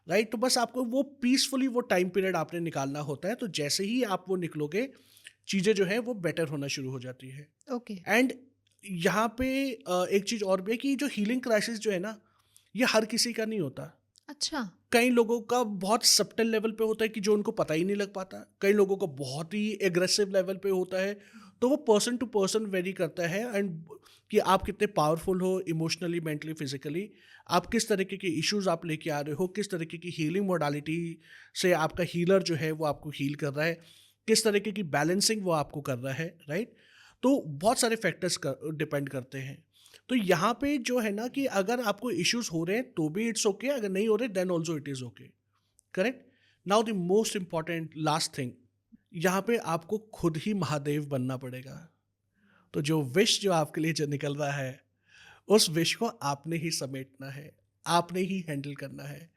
राइट? तो बस आपको वो पीसफुली वो टाइम पीरियड आपने निकालना होता है, तो जैसे ही आप वो निकलोगे, चीज़ें जो हैं वो बेटर होना शुरू हो जाती है। ओके। एंड यहाँ पे एक चीज़ और भी है कि जो हीलिंग क्राइसिस जो है ना, ये हर किसी का नहीं होता। अच्छा। कई लोगों का बहुत सब्टल लेवल पे होता है कि जो उनको पता ही नहीं लग पाता। कई लोगों को बहुत ही एग्रेसिव लेवल पे होता है। तो वो पर्सन टू पर्सन वेरी करता है एंड कि आप कितने पावरफुल हो इमोशनली, मेंटली, फिजिकली। आप किस तरीके के इश्यूज आप लेके आ रहे हो, किस तरीके की हीलिंग मोडालिटी से आपका हीलर जो है वो आपको हील कर रहा है, किस तरीके की बैलेंसिंग वो आपको कर रहा है, राइट? तो बहुत सारे फैक्टर्स डिपेंड करते हैं। तो यहाँ पे जो है ना कि अगर आपको इश्यूज हो रहे हैं तो भी इट्स ओके, अगर नहीं हो रहे then also it is okay, correct? Now the most important last thing, यहाँ पे आपको खुद ही महादेव बनना पड़ेगा। तो जो विश जो आपके लिए जो निकल रहा है, उस विश को आपने ही समेटना है, आपने ही हैंडल करना है,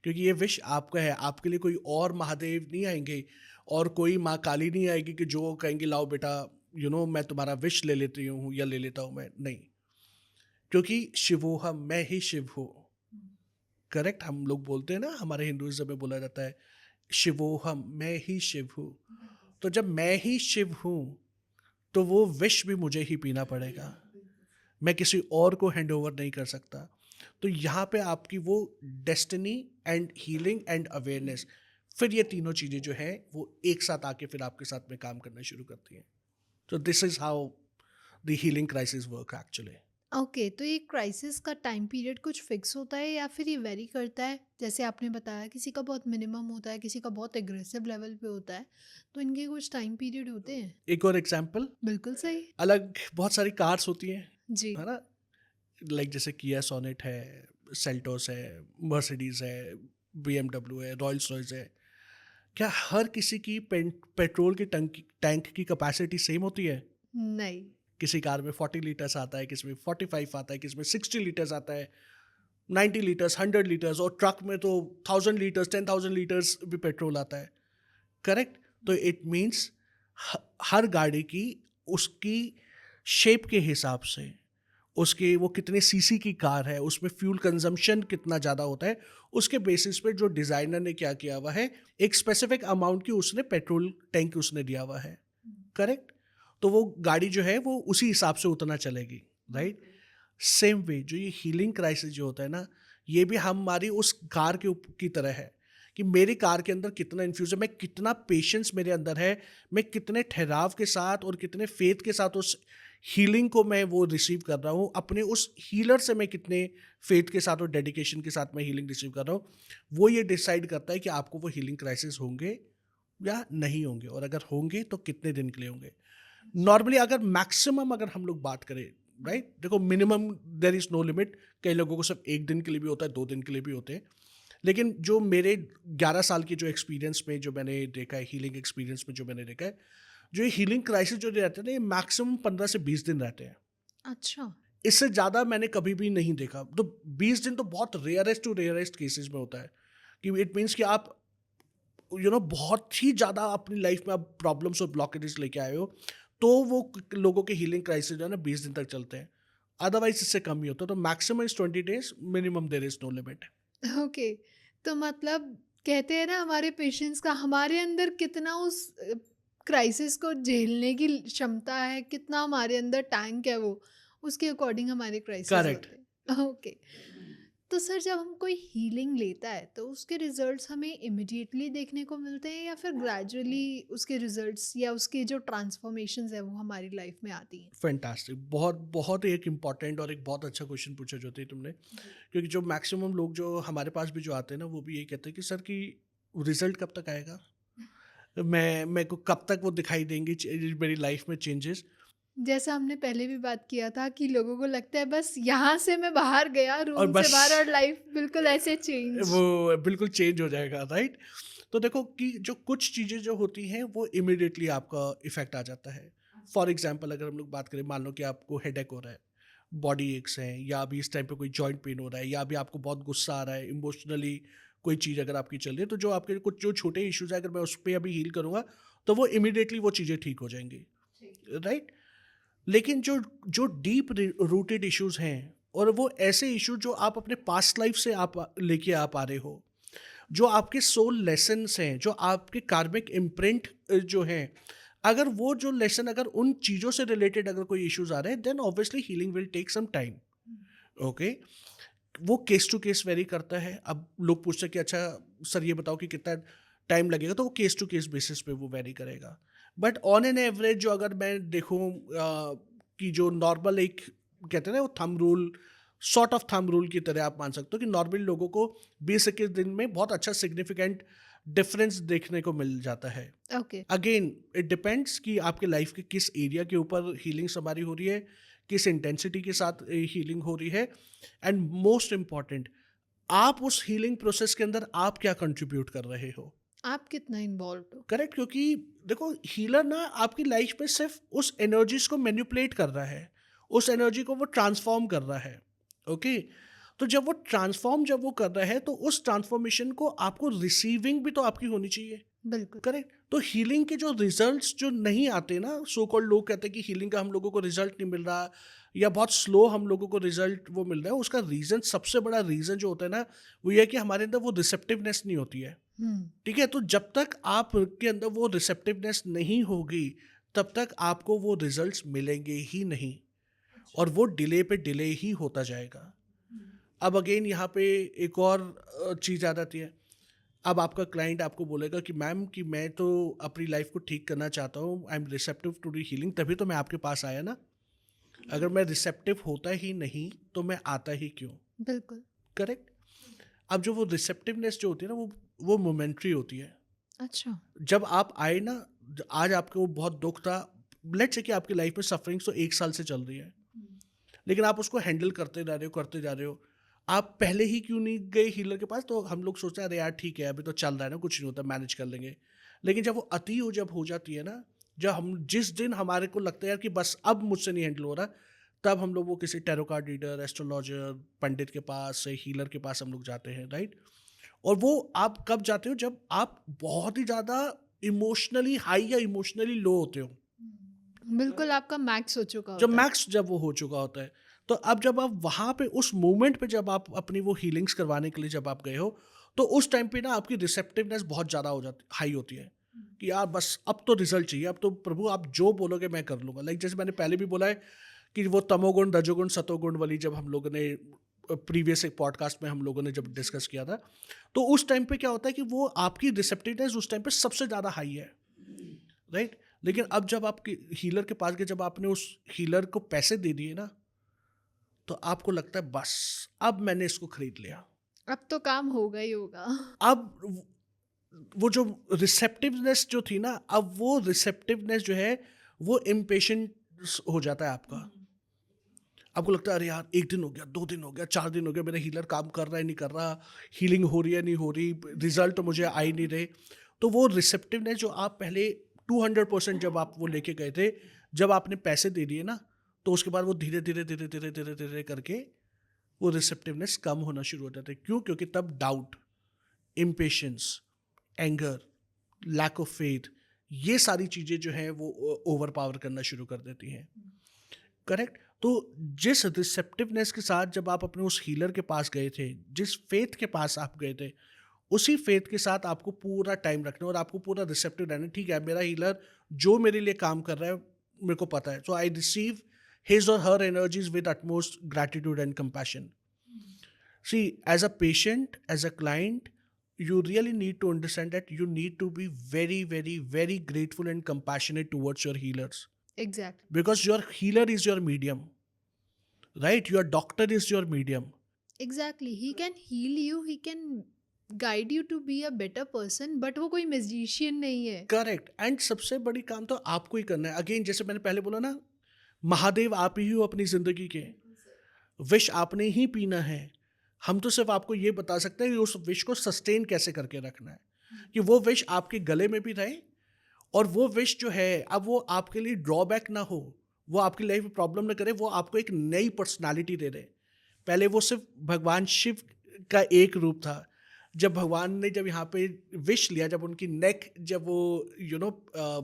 क्योंकि ये विश आपका है। आपके लिए कोई और महादेव नहीं आएंगे और कोई माँ काली नहीं आएगी कि जो कहेंगे लाओ बेटा, मैं तुम्हारा विश ले लेती हूँ या ले लेता हूँ मैं, नहीं। क्योंकि शिवोहम, मैं ही शिव हूँ, करेक्ट? हम लोग बोलते हैं ना, हमारे हिंदुइज्म में बोला जाता है शिवोहम, मैं ही शिव हूँ। तो जब मैं ही शिव हूँ, तो वो विश भी मुझे ही पीना पड़ेगा, मैं किसी और को हैंड ओवर नहीं कर सकता। तो यहाँ पे आपकी वो destiny and healing and awareness, फिर ये तीनों चीज़ें जो हैं वो एक साथ आके फिर आपके साथ में काम करना शुरू करती हैं। तो this is how the healing crisis work actually. Okay, तो ये क्राइसिस का टाइम पीरियड कुछ फिक्स होता है या फिर ये वेरी करता है? जैसे आपने बताया किसी का बहुत मिनिमम होता है, किसी का बहुत एग्रेसिव लेवल पे होता है, तो इनके कुछ टाइम पीरियड होते हैं? एक और एग्जांपल, बिल्कुल सही। अलग बहुत सारी कार्स होती हैं, जी। है ना? लाइक जैसे किया सोनेट है, सेल्टोस है, मर्सिडीज है, बीएमडब्ल्यू है, रॉयल्स रॉयस है। क्या हर किसी की पेट्रोल की टैंक की कैपेसिटी सेम होती है? नहीं। किसी कार में 40 लीटर्स आता है, किसी में 45 आता है, किसी में 60 लीटर्स आता है, 90 लीटर्स, 100 लीटर्स, और ट्रक में तो 1000 लीटर्स, 10,000 लीटर्स भी पेट्रोल आता है। करेक्ट? तो इट मीन्स हर गाड़ी की उसकी शेप के हिसाब से, उसके वो कितने सीसी की कार है, उसमें फ्यूल कंजम्पशन कितना ज़्यादा होता है, उसके बेसिस पे जो डिज़ाइनर ने क्या किया हुआ है, एक स्पेसिफिक अमाउंट की उसने पेट्रोल टैंक उसने दिया हुआ है। करेक्ट? तो वो गाड़ी जो है वो उसी हिसाब से उतना चलेगी, राइट? सेम वे जो ये हीलिंग क्राइसिस जो होता है ना, ये भी हमारी उस कार के की तरह है कि मेरी कार के अंदर कितना इन्फ्यूज है, मैं कितना पेशेंस मेरे अंदर है, मैं कितने ठहराव के साथ और कितने फेथ के साथ उस हीलिंग को मैं वो रिसीव कर रहा हूँ, अपने उस हीलर से मैं कितने फेथ के साथ और डेडिकेशन के साथ मैं हीलिंग रिसीव कर रहा हूँ, वो ये डिसाइड करता है कि आपको वो हीलिंग क्राइसिस होंगे या नहीं होंगे, और अगर होंगे तो कितने दिन के लिए होंगे। नॉर्मली अगर मैक्सिमम अगर हम लोग बात करें, राइट, देखो minimum there is no limit, कई लोगों को सिर्फ 1 दिन के लिए भी होता है, 2 दिन के लिए भी होते हैं, लेकिन जो मेरे 11 साल की जो एक्सपीरियंस में जो मैंने देखा है, हीलिंग एक्सपीरियंस में जो मैंने देखा है, जो ये हीलिंग क्राइसिस जो रहते हैं ना, ये मैक्सिमम 15 से 20 दिन रहते हैं। अच्छा। इससे ज़्यादा मैंने कभी भी नहीं देखा। तो 20 दिन तो बहुत रेयरेस्ट टू रेयरेस्ट केसेस में होता है, कि इट मीन्स कि आप बहुत ही ज़्यादा अपनी लाइफ में आप प्रॉब्लम्स और ब्लॉकेजेस लेके आए हो, तो वो लोगों के हीलिंग क्राइसिस जो है ना 20 दिन तक चलते हैं। अदरवाइज इससे कम ही होता है। तो maximum is 20 days, minimum there is no limit. Okay, तो मतलब कहते हैं ना हमारे पेशेंस का हमारे अंदर कितना उस क्राइसिस को झेलने की क्षमता है, कितना हमारे अंदर टैंक है वो, उसके अकॉर्डिंग हमारे क्राइसिस करेक्ट। होते हैं। ओके, तो सर जब हम कोई हीलिंग लेता है तो उसके रिजल्ट्स हमें इमिडिएटली देखने को मिलते हैं या फिर ग्रेजुअली उसके रिजल्ट्स या उसके जो ट्रांसफॉर्मेशंस है वो हमारी लाइफ में आती हैं? फैंटास्टिक, बहुत बहुत एक इम्पॉर्टेंट और एक बहुत अच्छा क्वेश्चन पूछा जो थी तुमने। जी। क्योंकि जो मैक्सिमम लोग जो हमारे पास भी जो आते हैं ना, वो भी यही कहते हैं कि सर कि रिजल्ट कब तक आएगा, मैं मेरे को कब तक वो दिखाई देंगी मेरी लाइफ में चेंजेस। जैसा हमने पहले भी बात किया था कि लोगों को लगता है बस यहाँ से मैं बाहर गया और रूम से बस बाहर और लाइफ बिल्कुल ऐसे चेंज। वो बिल्कुल चेंज हो जाएगा, राइट? तो देखो कि जो कुछ चीज़ें जो होती हैं वो इमिडिएटली आपका इफ़ेक्ट आ जाता है। फॉर एग्ज़ाम्पल अगर हम लोग बात करें, मान लो कि आपको हेडेक हो रहा है, बॉडी एक्स हैं, या अभी इस टाइम पे कोई जॉइंट पेन हो रहा है, या अभी आपको बहुत गुस्सा आ रहा है, इमोशनली कोई चीज़ अगर आपकी चल रही है, तो जो आपके कुछ जो छोटे इश्यूज़ हैं, अगर मैं उस पे अभी हील करूँगा, तो वो इमीडिएटली वो चीज़ें ठीक हो जाएँगी, राइट? लेकिन जो जो डीप रूटेड इश्यूज़ हैं, और वो ऐसे इश्यू जो आप अपने पास्ट लाइफ से आप लेके आ पा रहे हो, जो आपके सोल लेसन्स हैं, जो आपके कार्मिक इम्प्रिंट जो हैं, अगर वो जो लेसन अगर उन चीज़ों से रिलेटेड अगर कोई इश्यूज़ आ रहे हैं, then obviously healing will take some time. Okay? वो केस टू केस वेरी करता है। अब लोग पूछते हैं कि अच्छा सर ये बताओ कि कितना टाइम लगेगा, तो वो केस टू केस बेसिस पे वो वेरी करेगा। बट ऑन एन एवरेज जो अगर मैं देखूँ कि जो नॉर्मल एक कहते हैं ना वो thumb rule, sort of thumb rule की तरह आप मान सकते हो कि नॉर्मल लोगों को 20-21 दिन में बहुत अच्छा सिग्निफिकेंट डिफरेंस देखने को मिल जाता है। ओके। अगेन इट डिपेंड्स कि आपके लाइफ के किस एरिया के ऊपर हीलिंग हमारी हो रही है, किस इंटेंसिटी के साथ हीलिंग हो रही है, एंड मोस्ट इम्पॉर्टेंट, आप उस हीलिंग प्रोसेस के अंदर आप क्या कंट्रीब्यूट कर रहे हो। आप कितना इन्वॉल्व हो? करेक्ट? क्योंकि देखो हीलर ना आपकी लाइफ में सिर्फ उस एनर्जीज को मैनिपुलेट कर रहा है, उस एनर्जी को वो ट्रांसफॉर्म कर रहा है। ओके? तो जब वो कर रहा है, तो उस ट्रांसफॉर्मेशन को आपको रिसीविंग भी तो आपकी होनी चाहिए। बिल्कुल। करेक्ट? तो हीलिंग के जो रिजल्ट्स जो नहीं आते ना, सो कॉल्ड लोग कहते हैं कि हीलिंग का हम लोगों को रिजल्ट नहीं मिल रहा, या बहुत स्लो हम लोगों को रिजल्ट वो मिल रहा है, उसका रीज़न, सबसे बड़ा रीज़न जो होता है ना, वो ये है कि हमारे अंदर वो रिसेप्टिवनेस नहीं होती है। हम्म। ठीक है? तो जब तक आपके अंदर वो रिसेप्टिवनेस नहीं होगी, तब तक आपको वो रिजल्ट्स मिलेंगे ही नहीं, और वो डिले पे डिले ही होता जाएगा। अब अगेन यहाँ पे एक और चीज़ आ जाती है। अब आपका क्लाइंट आपको बोलेगा कि मैम कि मैं तो अपनी लाइफ को ठीक करना चाहता हूँ, I am receptive to the healing, तभी तो मैं आपके पास आया ना। अगर मैं रिसेप्टिव होता ही नहीं तो मैं आता ही क्यों? बिल्कुल। करेक्ट। अब जो वो रिसेप्टिवनेस जो होती है ना, वो मोमेंट्री होती है। अच्छा। जब आप आए ना, आज आपको बहुत दुख था, लेट्स से कि आपकी लाइफ में सफरिंग्स तो 1 साल से चल रही है, लेकिन आप उसको हैंडल करते जा रहे हो, करते जा रहे हो। आप पहले ही क्यों नहीं गए हीलर के पास? तो हम लोग सोचते हैं अरे यार ठीक है, अभी तो चल रहा है ना, कुछ नहीं होता, मैनेज कर लेंगे। लेकिन जब वो अति हो जब हो जाती है ना, जब हम जिस दिन हमारे को लगता है यार कि बस अब मुझसे नहीं हैंडल हो रहा, तब हम लोग वो किसी टैरो कार्ड रीडर, एस्ट्रोलॉजर, पंडित के पास, हीलर के पास हम लोग जाते हैं, राइट? और वो आप कब जाते हो? जब आप बहुत ही ज़्यादा इमोशनली हाई या इमोशनली लो होते हो, बिल्कुल, आपका मैक्स हो चुका जब होता है। मैक्स जब वो हो चुका होता है। तो अब जब आप वहाँ पे उस मोमेंट पे जब आप अपनी वो हीलिंग्स करवाने के लिए जब आप गए हो, तो उस टाइम पे ना आपकी रिसेप्टिवनेस बहुत ज़्यादा हो जाती, हाई होती है कि यार बस अब तो रिजल्ट चाहिए, अब तो प्रभु आप जो बोलोगे मैं कर लूँगा। लाइक जैसे मैंने पहले भी बोला है कि वो तमोगुण, रजोगुण, सतोगुण वाली जब हम लोगों ने प्रीवियस एक पॉडकास्ट में हम लोगों ने जब डिस्कस किया था, तो उस टाइम पे क्या होता है कि वो आपकी रिसेप्टिवनेस उस टाइम पे सबसे ज़्यादा हाई है, राइट? लेकिन अब जब आपके हीलर के पास गए, जब आपने उस हीलर को पैसे दे दिए ना, तो आपको लगता है बस अब मैंने इसको खरीद लिया। अब तो काम होगा ही होगा। अब वो जो रिसेप्टिवनेस जो थी ना, अब वो रिसेप्टिवनेस जो है वो इम्पेशेंट हो जाता है आपका। आपको लगता है अरे यार 1 दिन हो गया, 2 दिन हो गया, 4 दिन हो गया, मेरा हीलर काम कर रहा है नहीं कर रहा, हीलिंग हो रही है नहीं हो रही, रिजल्ट तो मुझे आ ही नहीं रहे। तो वो रिसेप्टिवनेस जो आप पहले 200% जब आप वो लेके गए थे, जब आपने पैसे दे दिए ना, तो उसके बाद वो धीरे धीरे धीरे धीरे धीरे धीरे करके वो रिसेप्टिवनेस कम होना शुरू हो जाता है। क्यों? क्योंकि तब doubt, impatience, anger, lack of faith, ये सारी चीज़ें जो हैं वो ओवर पावर करना शुरू कर देती हैं। करेक्ट। तो जिस रिसेप्टिवनेस के साथ जब आप अपने उस हीलर के पास गए थे, जिस फेथ के पास आप गए थे, उसी फेथ के साथ आपको पूरा टाइम रखना है और आपको पूरा रिसेप्टिव रहना है। ठीक है, मेरा हीलर जो मेरे लिए काम कर रहा है मेरे को पता है, so I receive his or her energies with utmost gratitude and compassion. See, as a patient, as a client, you really need to understand that you need to be very, very, very grateful and compassionate towards your healers, exact. because your healer is your medium, right? Your doctor is your medium. Exactly, he can heal you, he can guide you to be a better person, but वो कोई magician नहीं है। Correct. And सबसे बड़ी काम तो आपको ही करना है। अगेन जैसे मैंने पहले बोला ना, महादेव आप ही हो अपनी जिंदगी के, विष आपने ही पीना है। हम तो सिर्फ आपको ये बता सकते हैं कि उस विष को सस्टेन कैसे करके रखना है, कि वो विष आपके गले में भी रहे, और वो विष जो है अब वो आपके लिए ड्रॉबैक ना हो, वो आपकी लाइफ में प्रॉब्लम ना करे, वो आपको एक नई पर्सनालिटी दे दे। पहले वो सिर्फ भगवान शिव का एक रूप था। जब भगवान ने जब यहाँ पे विष लिया, जब उनकी नेक जब वो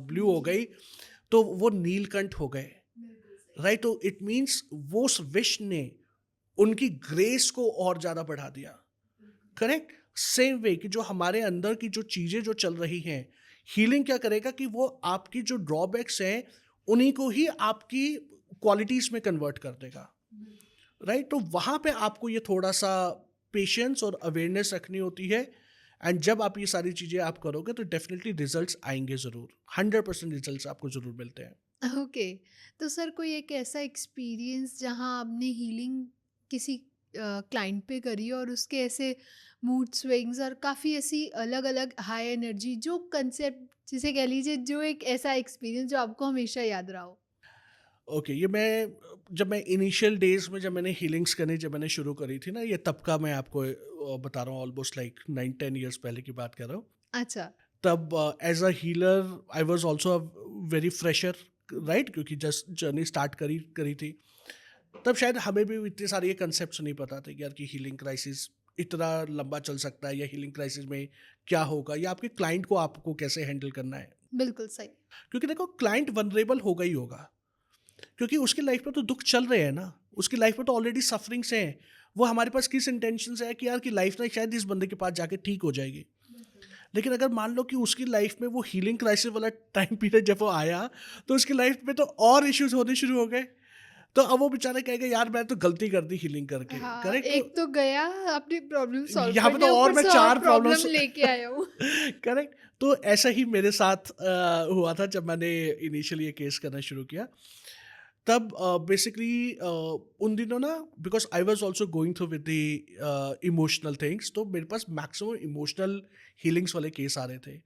ब्लू हो गई, तो वो नीलकंठ हो गए, राइट? तो इट मीन्स वो उस विष ने उनकी ग्रेस को और ज़्यादा बढ़ा दिया। करेक्ट। सेम वे कि जो हमारे अंदर की जो चीज़ें जो चल रही हैं, हीलिंग क्या करेगा कि वो आपकी जो ड्रॉबैक्स हैं उन्हीं को ही आपकी क्वालिटीज़ में कन्वर्ट कर देगा, राइट? तो वहाँ पे आपको ये थोड़ा सा पेशेंस और अवेयरनेस रखनी होती है। एंड जब आप ये सारी चीज़ें आप करोगे तो डेफिनेटली रिजल्ट्स आएंगे ज़रूर, 100% रिजल्ट्स आपको ज़रूर मिलते हैं। ओके। तो सर, कोई एक ऐसा एक्सपीरियंस जहाँ आपने हीलिंग किसी क्लाइंट पे करी और उसके ऐसे मूड स्विंग्स और काफ़ी ऐसी अलग अलग हाई एनर्जी जो कंसेप्ट जिसे कह लीजिए, जो एक ऐसा एक्सपीरियंस जो आपको हमेशा याद रहा हो? ओके, ये जब मैं इनिशियल डेज में जब मैंने हीलिंग्स करनी जब मैंने शुरू करी थी ना, ये तब का मैं आपको बता रहा हूँ, ऑलमोस्ट लाइक 9-10 ईयर्स पहले की बात कर रहा हूँ। अच्छा। तब as a healer I was also a very fresher, right? क्योंकि जस्ट जर्नी स्टार्ट करी करी थी। तब शायद हमें भी इतने सारे ये कंसेप्ट नहीं पता थे कि यार कि हीलिंग क्राइसिस इतना लंबा चल सकता है, या हीलिंग क्राइसिस में क्या होगा, या आपके क्लाइंट को आपको कैसे हैंडल करना है। बिल्कुल सही। क्योंकि देखो, क्लाइंट वनरेबल होगा ही होगा, क्योंकि उसकी लाइफ में तो दुख चल रहे हैं ना, उसकी लाइफ में तो ऑलरेडी सफरिंग्स हैं। वो हमारे पास किस इंटेंशन से है कि यार की लाइफ ना शायद इस बंदे के पास जाके ठीक हो जाएगी। लेकिन अगर मान लो कि उसकी लाइफ में वो हीलिंग क्राइसिस वाला टाइम पीरियड जब वो आया, तो उसकी लाइफ में तो और इश्यूज होने शुरू हो गए। तो अब वो बेचारा कहेगा यार मैं तो गलती कर दी हीलिंग करके, हाँ, करेक्ट? एक तो तो गया अपनी प्रॉब्लम सॉल्व यहाँ पे तो करने, और ऊपर मैं से और 4 प्रॉब्लम प्रॉब्लम्स लेके आया हूँ। करेक्ट। तो ऐसा ही मेरे साथ हुआ था जब मैंने इनिशियली ये केस करना शुरू किया। तब बेसिकली उन दिनों ना, because I was also going through with the emotional things, तो मेरे पास मैक्सिमम इमोशनल हीलिंग्स वाले केस आ रहे थे।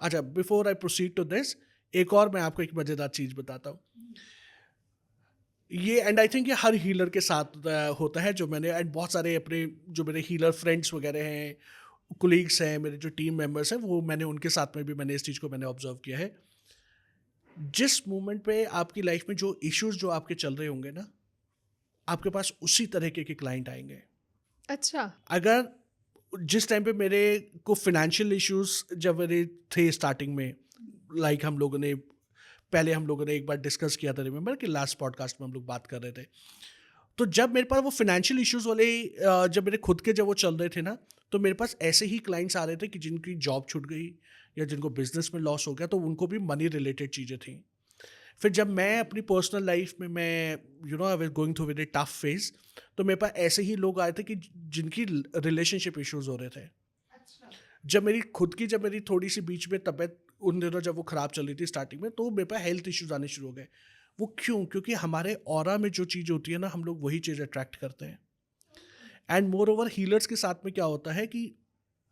अच्छा, before I proceed to this, एक और मैं आपको एक मज़ेदार चीज़ बताता हूँ। ये एंड आई थिंक ये हर हीलर के साथ होता है, जो मैंने एंड बहुत सारे अपने जो मेरे हीलर फ्रेंड्स वगैरह हैं, कोलीग्स हैं, मेरे जो टीम मेंबर्स हैं, वो मैंने उनके साथ में भी मैंने इस चीज़ को मैंने ऑब्जर्व किया है। जिस मोमेंट पे आपकी लाइफ में जो इश्यूज जो आपके चल रहे होंगे ना, आपके पास उसी तरीके के क्लाइंट आएंगे। अच्छा। अगर जिस टाइम पे मेरे को फाइनेंशियल इश्यूज जब मेरे थे स्टार्टिंग में, लाइक हम लोगों ने पहले हम लोगों ने एक बार डिस्कस किया था, रिमेंबर कि लास्ट पॉडकास्ट में हम लोग बात कर रहे थे। तो जब मेरे पास वो फाइनेंशियल इश्यूज वाले जब मेरे खुद के जब वो चल रहे थे ना, तो मेरे पास ऐसे ही क्लाइंट्स आ रहे थे कि जिनकी जॉब छूट गई या जिनको बिजनेस में लॉस हो गया, तो उनको भी मनी रिलेटेड चीज़ें थी। फिर जब मैं अपनी पर्सनल लाइफ में मैं I was going through with A tough phase, तो मेरे पास ऐसे ही लोग आए थे कि जिनकी रिलेशनशिप इश्यूज हो रहे थे। जब मेरी थोड़ी सी बीच में तबीयत उन दिनों जब वो खराब चल रही थी स्टार्टिंग में, तो मेरे पास हेल्थ इश्यूज आने शुरू हो गए। वो क्यों? क्योंकि हमारे ऑरा में जो चीज़ होती है ना, हम लोग वही चीज़ अट्रैक्ट करते हैं। एंड मोर ओवर हीलर्स के साथ में क्या होता है कि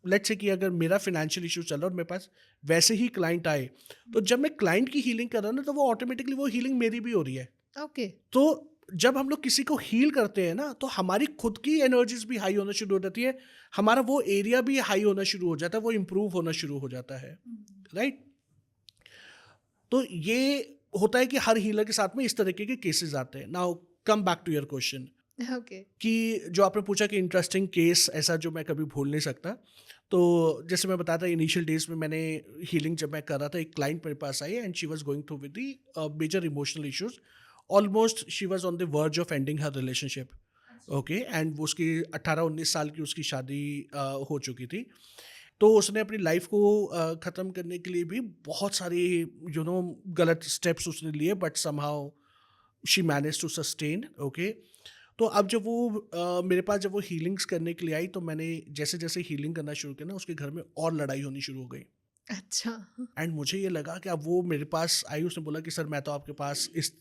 लेट्स से कि अगर मेरा फाइनेंशियल इशू चल रहा है और मेरे पास वैसे ही क्लाइंट आए, तो जब मैं क्लाइंट की हीलिंग कर रहा हूँ ना, तो वो ऑटोमेटिकली वो हीलिंग मेरी भी हो रही है। ओके। तो जब हम लोग किसी को हील करते हैं ना, तो हमारी खुद की एनर्जीज भी हाई होना शुरू हो जाती है, हमारा वो एरिया भी हाई होना शुरू हो जाता है, वो इम्प्रूव होना शुरू हो जाता है, राइट? तो ये होता है कि हर हीलर के साथ में इस तरीके के केसेस आते हैं। Now come back to your question, okay. कि जो आपने पूछा कि इंटरेस्टिंग केस ऐसा जो मैं कभी भूल नहीं सकता। तो जैसे मैं बताया था, इनिशियल डेज में मैंने हीलिंग जब मैं कर रहा था, एक क्लाइंट मेरे पास आई and she was going through with the major emotional issues. Almost she was on the verge of ending her relationship. Okay, and वो उसकी 18-19 साल की उसकी शादी हो चुकी थी। तो उसने अपनी लाइफ को ख़त्म करने के लिए भी बहुत सारी गलत स्टेप्स उसने लिए, but somehow she manage to sustain. Okay, तो अब जब वो मेरे पास जब वो हीलिंग्स करने के लिए आई, तो मैंने जैसे जैसे हीलिंग करना शुरू किया ना, उसके घर में और लड़ाई होनी शुरू हो गई। अच्छा। एंड मुझे ये लगा कि अब वो मेरे पास आई, उसने बोला कि सर मैं तो आपके पास इस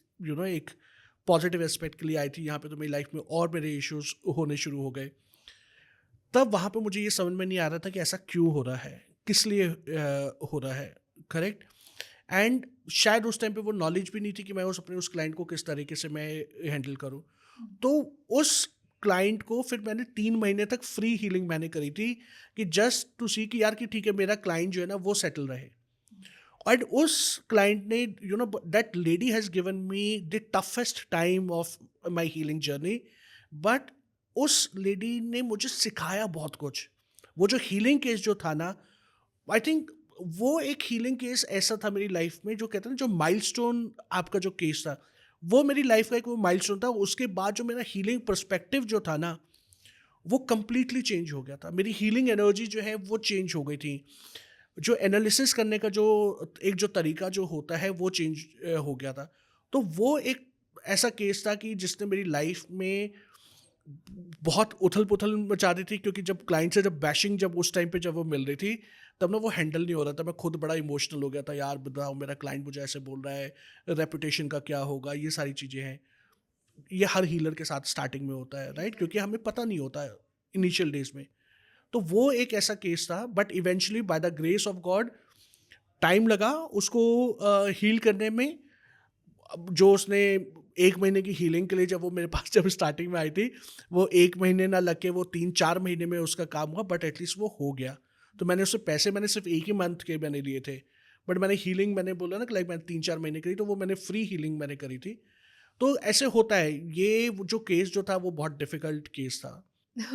एक पॉजिटिव एस्पेक्ट के लिए आई थी, यहाँ पे तो मेरी लाइफ में और मेरे इश्यूज होने शुरू हो गए। तब वहाँ पे मुझे ये समझ में नहीं आ रहा था कि ऐसा क्यों हो रहा है, किस लिए हो रहा है, करेक्ट? एंड शायद उस टाइम पे वो नॉलेज भी नहीं थी कि मैं उस क्लाइंट को किस तरीके से मैं हैंडल करूँ। तो उस क्लाइंट को फिर मैंने 3 महीने तक फ्री हीलिंग मैंने करी थी, कि जस्ट टू सी कि यार कि ठीक है, मेरा क्लाइंट जो है ना वो सेटल रहे। एंड उस क्लाइंट ने that lady has given me the toughest time of my healing journey, but उस लेडी ने मुझे सिखाया बहुत कुछ। वो जो हीलिंग केस जो था ना, आई थिंक वो एक हीलिंग केस ऐसा था मेरी लाइफ में, जो कहते हैं ना, जो माइलस्टोन आपका जो केस था, वो मेरी लाइफ का एक वो माइलस्टोन था। उसके बाद जो मेरा हीलिंग पर्सपेक्टिव जो था ना, वो कंप्लीटली चेंज हो गया था। मेरी हीलिंग एनर्जी जो है वो चेंज हो गई थी। जो एनालिसिस करने का जो तरीका जो होता है वो चेंज हो गया था। तो वो एक ऐसा केस था कि जिसने मेरी लाइफ में बहुत उथल-पुथल मचा दी थी, क्योंकि जब क्लाइंट से जब बैशिंग जब उस टाइम पे जब वो मिल रही थी, तब ना वो हैंडल नहीं हो रहा था। मैं खुद बड़ा इमोशनल हो गया था, यार बताओ मेरा क्लाइंट मुझे ऐसे बोल रहा है, रेपुटेशन का क्या होगा, ये सारी चीज़ें हैं। ये हर हीलर के साथ स्टार्टिंग में होता है, राइट? क्योंकि हमें पता नहीं होता है इनिशियल डेज़ में। तो वो एक ऐसा केस था, but eventually by the grace of God time लगा उसको हील करने में। अब जो उसने 1 महीने की हीलिंग के लिए जब वो मेरे पास जब स्टार्टिंग में आई थी, वो 1 महीने ना लग के वो 3-4 महीने में उसका काम हुआ, बट एटलीस्ट वो हो गया। तो मैंने उससे पैसे मैंने सिर्फ़ 1 ही मंथ के मैंने लिए थे। बट मैंने हीलिंग मैंने बोला ना कि लाइक मैंने 3-4 महीने करी, तो वो मैंने फ्री हीलिंग मैंने करी थी। तो ऐसे होता है, ये वो जो केस जो था वो बहुत डिफ़िकल्ट केस था।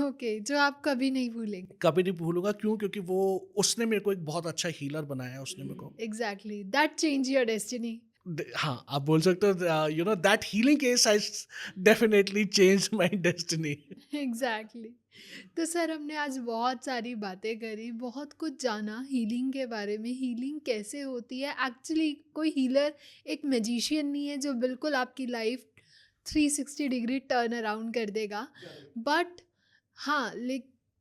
ओके, जो आप कभी नहीं भूलेंगे। कभी नहीं भूलूँगा, क्यों? क्योंकि वो उसने मेरे को एक बहुत अच्छा हीलर बनाया उसने मेरे को। Exactly, that change your destiny. हाँ, आप बोल सकते हो you know that healing case has definitely changed my destiny. Exactly. तो सर हमने आज बहुत सारी बातें करी, बहुत कुछ जाना हीलिंग के बारे में, हीलिंग कैसे होती है। एक्चुअली कोई हीलर एक मैजिशियन नहीं है जो बिल्कुल आपकी लाइफ 360 डिग्री टर्न अराउंड कर देगा। बट हाँ,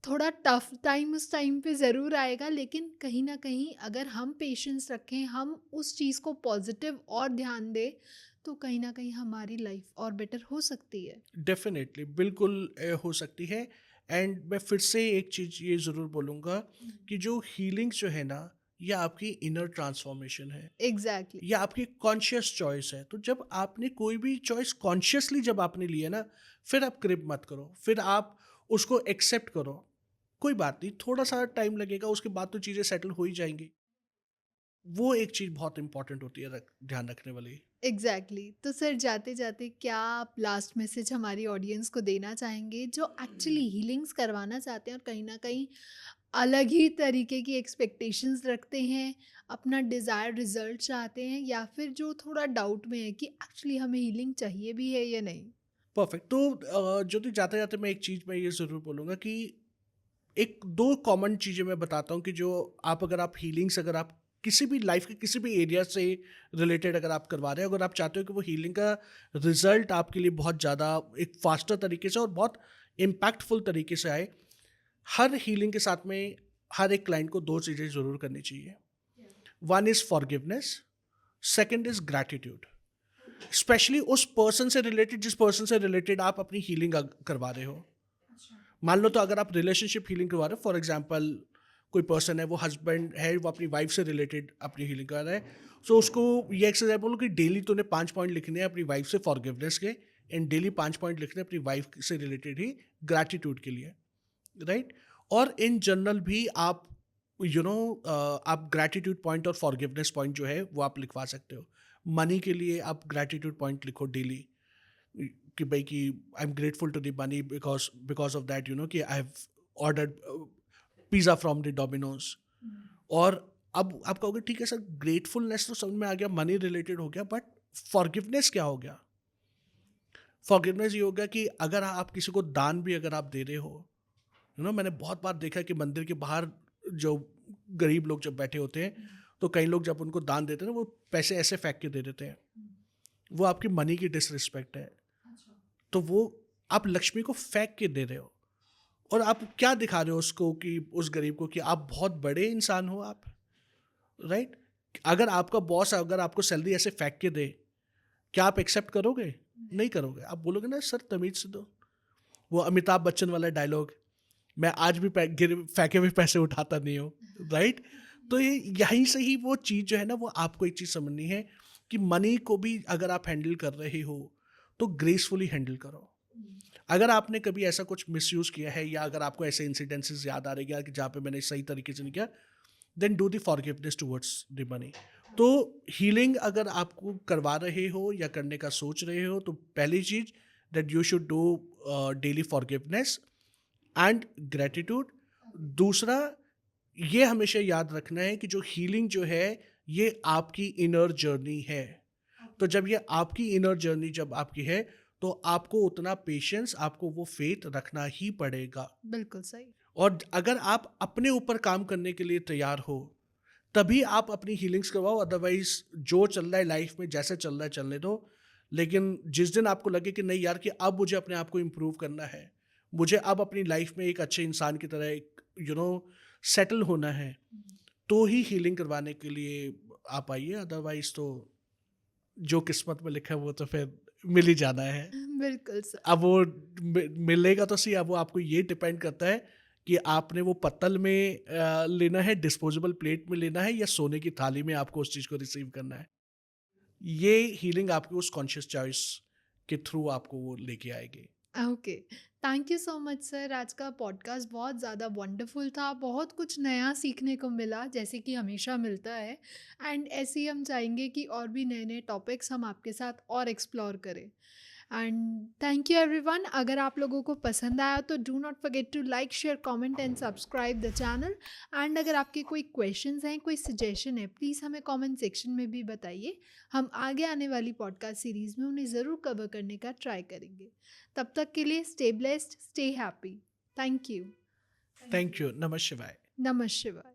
थोड़ा टफ टाइम उस टाइम पे ज़रूर आएगा, लेकिन कहीं ना कहीं अगर हम पेशेंस रखें, हम उस चीज़ को पॉजिटिव और ध्यान दें, तो कहीं ना कहीं हमारी लाइफ और बेटर हो सकती है। डेफिनेटली बिल्कुल हो सकती है। एंड मैं फिर से एक चीज़ ये ज़रूर बोलूँगा कि जो हीलिंग जो है ना, ये आपकी इनर ट्रांसफॉर्मेशन है, एग्जैक्टली। ये आपकी कॉन्शियस चॉइस है। तो जब आपने कोई भी चॉइस कॉन्शियसली जब आपने ली है ना, फिर आप क्रिप मत करो, फिर आप उसको एक्सेप्ट करो। कोई बात नहीं, थोड़ा सा टाइम लगेगा, उसके बाद तो चीज़ें सेटल हो ही जाएंगी। वो एक चीज़ बहुत इंपॉर्टेंट होती है ध्यान रखने वाली। Exactly exactly. तो सर जाते जाते क्या आप लास्ट मैसेज हमारी ऑडियंस को देना चाहेंगे जो एक्चुअली हीलिंग्स करवाना चाहते हैं और कहीं ना कहीं अलग ही तरीके की एक्सपेक्टेशंस रखते हैं, अपना डिज़ायर रिजल्ट चाहते हैं, या फिर जो थोड़ा डाउट में है कि एक्चुअली हमें हीलिंग चाहिए भी है या नहीं? परफेक्ट। तो जो कि जाते जाते मैं एक चीज़ मैं ये ज़रूर बोलूँगा कि एक दो कॉमन चीज़ें मैं बताता हूँ कि जो आप अगर आप हीलिंग्स अगर आप किसी भी लाइफ के किसी भी एरिया से रिलेटेड अगर आप करवा रहे हो, अगर आप चाहते हो कि वो हीलिंग का रिजल्ट आपके लिए बहुत ज़्यादा एक फास्टर तरीके से और बहुत इम्पैक्टफुल तरीके से आए, हर हीलिंग के साथ में हर एक क्लाइंट को दो चीज़ें ज़रूर करनी चाहिए। One is forgiveness, second is gratitude. Specially उस पर्सन से रिलेटेड जिस पर्सन से रिलेटेड आप अपनी हीलिंग करवा रहे हो। मान लो तो अगर आप रिलेशनशिप हीलिंग करवा रहे हो, फॉर एग्जांपल कोई पर्सन है, वो हस्बैंड है, वो अपनी वाइफ से रिलेटेड अपनी हीलिंग कर रहा है, सो उसको ये एक्सरसाइज बोलो कि डेली तूने 5 पॉइंट लिखने हैं अपनी वाइफ से फॉरगिवनेस के, एंड डेली 5 पॉइंट लिखने हैं अपनी वाइफ से रिलेटेड ही ग्रैटिट्यूड के लिए, राइट। और इन जनरल भी आप आप ग्रैटिट्यूड पॉइंट और फॉरगिवनेस पॉइंट जो है वो आप लिखवा सकते हो। मनी के लिए आप ग्रैटिट्यूड पॉइंट लिखो डेली कि भाई कि I am grateful to the money because because of that कि I have ordered pizza from the Domino's. और अब आप कहोगे ठीक है सर, ग्रेटफुलनेस तो समझ में आ गया, मनी रिलेटेड हो गया, बट फॉरगिवनेस क्या हो गया? फॉरगिवनेस ये हो गया कि अगर आप किसी को दान भी अगर आप दे रहे हो, मैंने बहुत बार देखा है कि मंदिर के बाहर जो गरीब लोग जब बैठे होते हैं, तो कई लोग जब उनको दान देते हैं ना, वो पैसे ऐसे फेंक के दे देते हैं। वो आपकी मनी की डिसरिस्पेक्ट है। तो वो आप लक्ष्मी को फेंक के दे रहे हो, और आप क्या दिखा रहे हो उसको कि उस गरीब को कि आप बहुत बड़े इंसान हो आप, राइट। अगर आपका बॉस अगर आपको सैलरी ऐसे फेंक के दे, क्या आप एक्सेप्ट करोगे? नहीं करोगे। आप बोलोगे ना सर तमीज से दो। वो अमिताभ बच्चन वाला डायलॉग, मैं आज भी फेंके हुए पैसे उठाता नहीं हूँ, राइट। तो ये यहीं से ही वो चीज़ जो है ना, वो आपको एक चीज़ समझनी है कि मनी को भी अगर आप हैंडल कर रहे हो तो ग्रेसफुली हैंडल करो। अगर आपने कभी ऐसा कुछ मिसयूज़ किया है, या अगर आपको ऐसे इंसिडेंसेस याद आ रहे हैं कि जहाँ पे मैंने सही तरीके से नहीं किया, then do the forgiveness towards the money. तो हीलिंग अगर आपको करवा रहे हो या करने का सोच रहे हो, तो पहली चीज़ that you should do daily forgiveness and gratitude. दूसरा, ये हमेशा याद रखना है कि जो हीलिंग जो है, ये आपकी इनर जर्नी है। तो जब ये आपकी इनर जर्नी जब आपकी है, तो आपको उतना पेशेंस, आपको वो फेथ रखना ही पड़ेगा। बिल्कुल सही। और अगर आप अपने ऊपर काम करने के लिए तैयार हो, तभी आप अपनी हीलिंग्स करवाओ। अदरवाइज जो चल रहा है लाइफ में, जैसे चल रहा है चलने दो। लेकिन जिस दिन आपको लगे कि नहीं यार, कि अब मुझे अपने आप को इम्प्रूव करना है, मुझे अब अपनी लाइफ में एक अच्छे इंसान की तरह एक सेटल होना है, तो ही हीलिंग करवाने के लिए आप आइए। अदरवाइज तो जो किस्मत में लिखा है वो तो फिर मिल ही जाना है। बिल्कुल सर। अब वो मिलेगा तो सही, अब वो आपको ये डिपेंड करता है कि आपने वो पत्तल में लेना है, डिस्पोजेबल प्लेट में लेना है, या सोने की थाली में आपको उस चीज़ को रिसीव करना है। ये हीलिंग आपकी उस कॉन्शियस चॉइस के थ्रू आपको वो लेके आएगी। Okay. Thank you so much sir, आज का पॉडकास्ट बहुत ज़्यादा वंडरफुल था, बहुत कुछ नया सीखने को मिला जैसे कि हमेशा मिलता है। एंड ऐसे ही हम चाहेंगे कि और भी नए नए टॉपिक्स हम आपके साथ और एक्सप्लोर करें। And thank you everyone. अगर आप लोगों को पसंद आया तो do not forget to like, share, comment and subscribe the channel. And अगर आपके कोई क्वेश्चंस हैं, कोई सजेशन है, प्लीज़ हमें कमेंट सेक्शन में भी बताइए। हम आगे आने वाली पॉडकास्ट सीरीज़ में उन्हें ज़रूर कवर करने का ट्राई करेंगे। तब तक के लिए stay blessed, stay happy. Thank you. Thank you. नमः शिवाय। नमः शिवाय।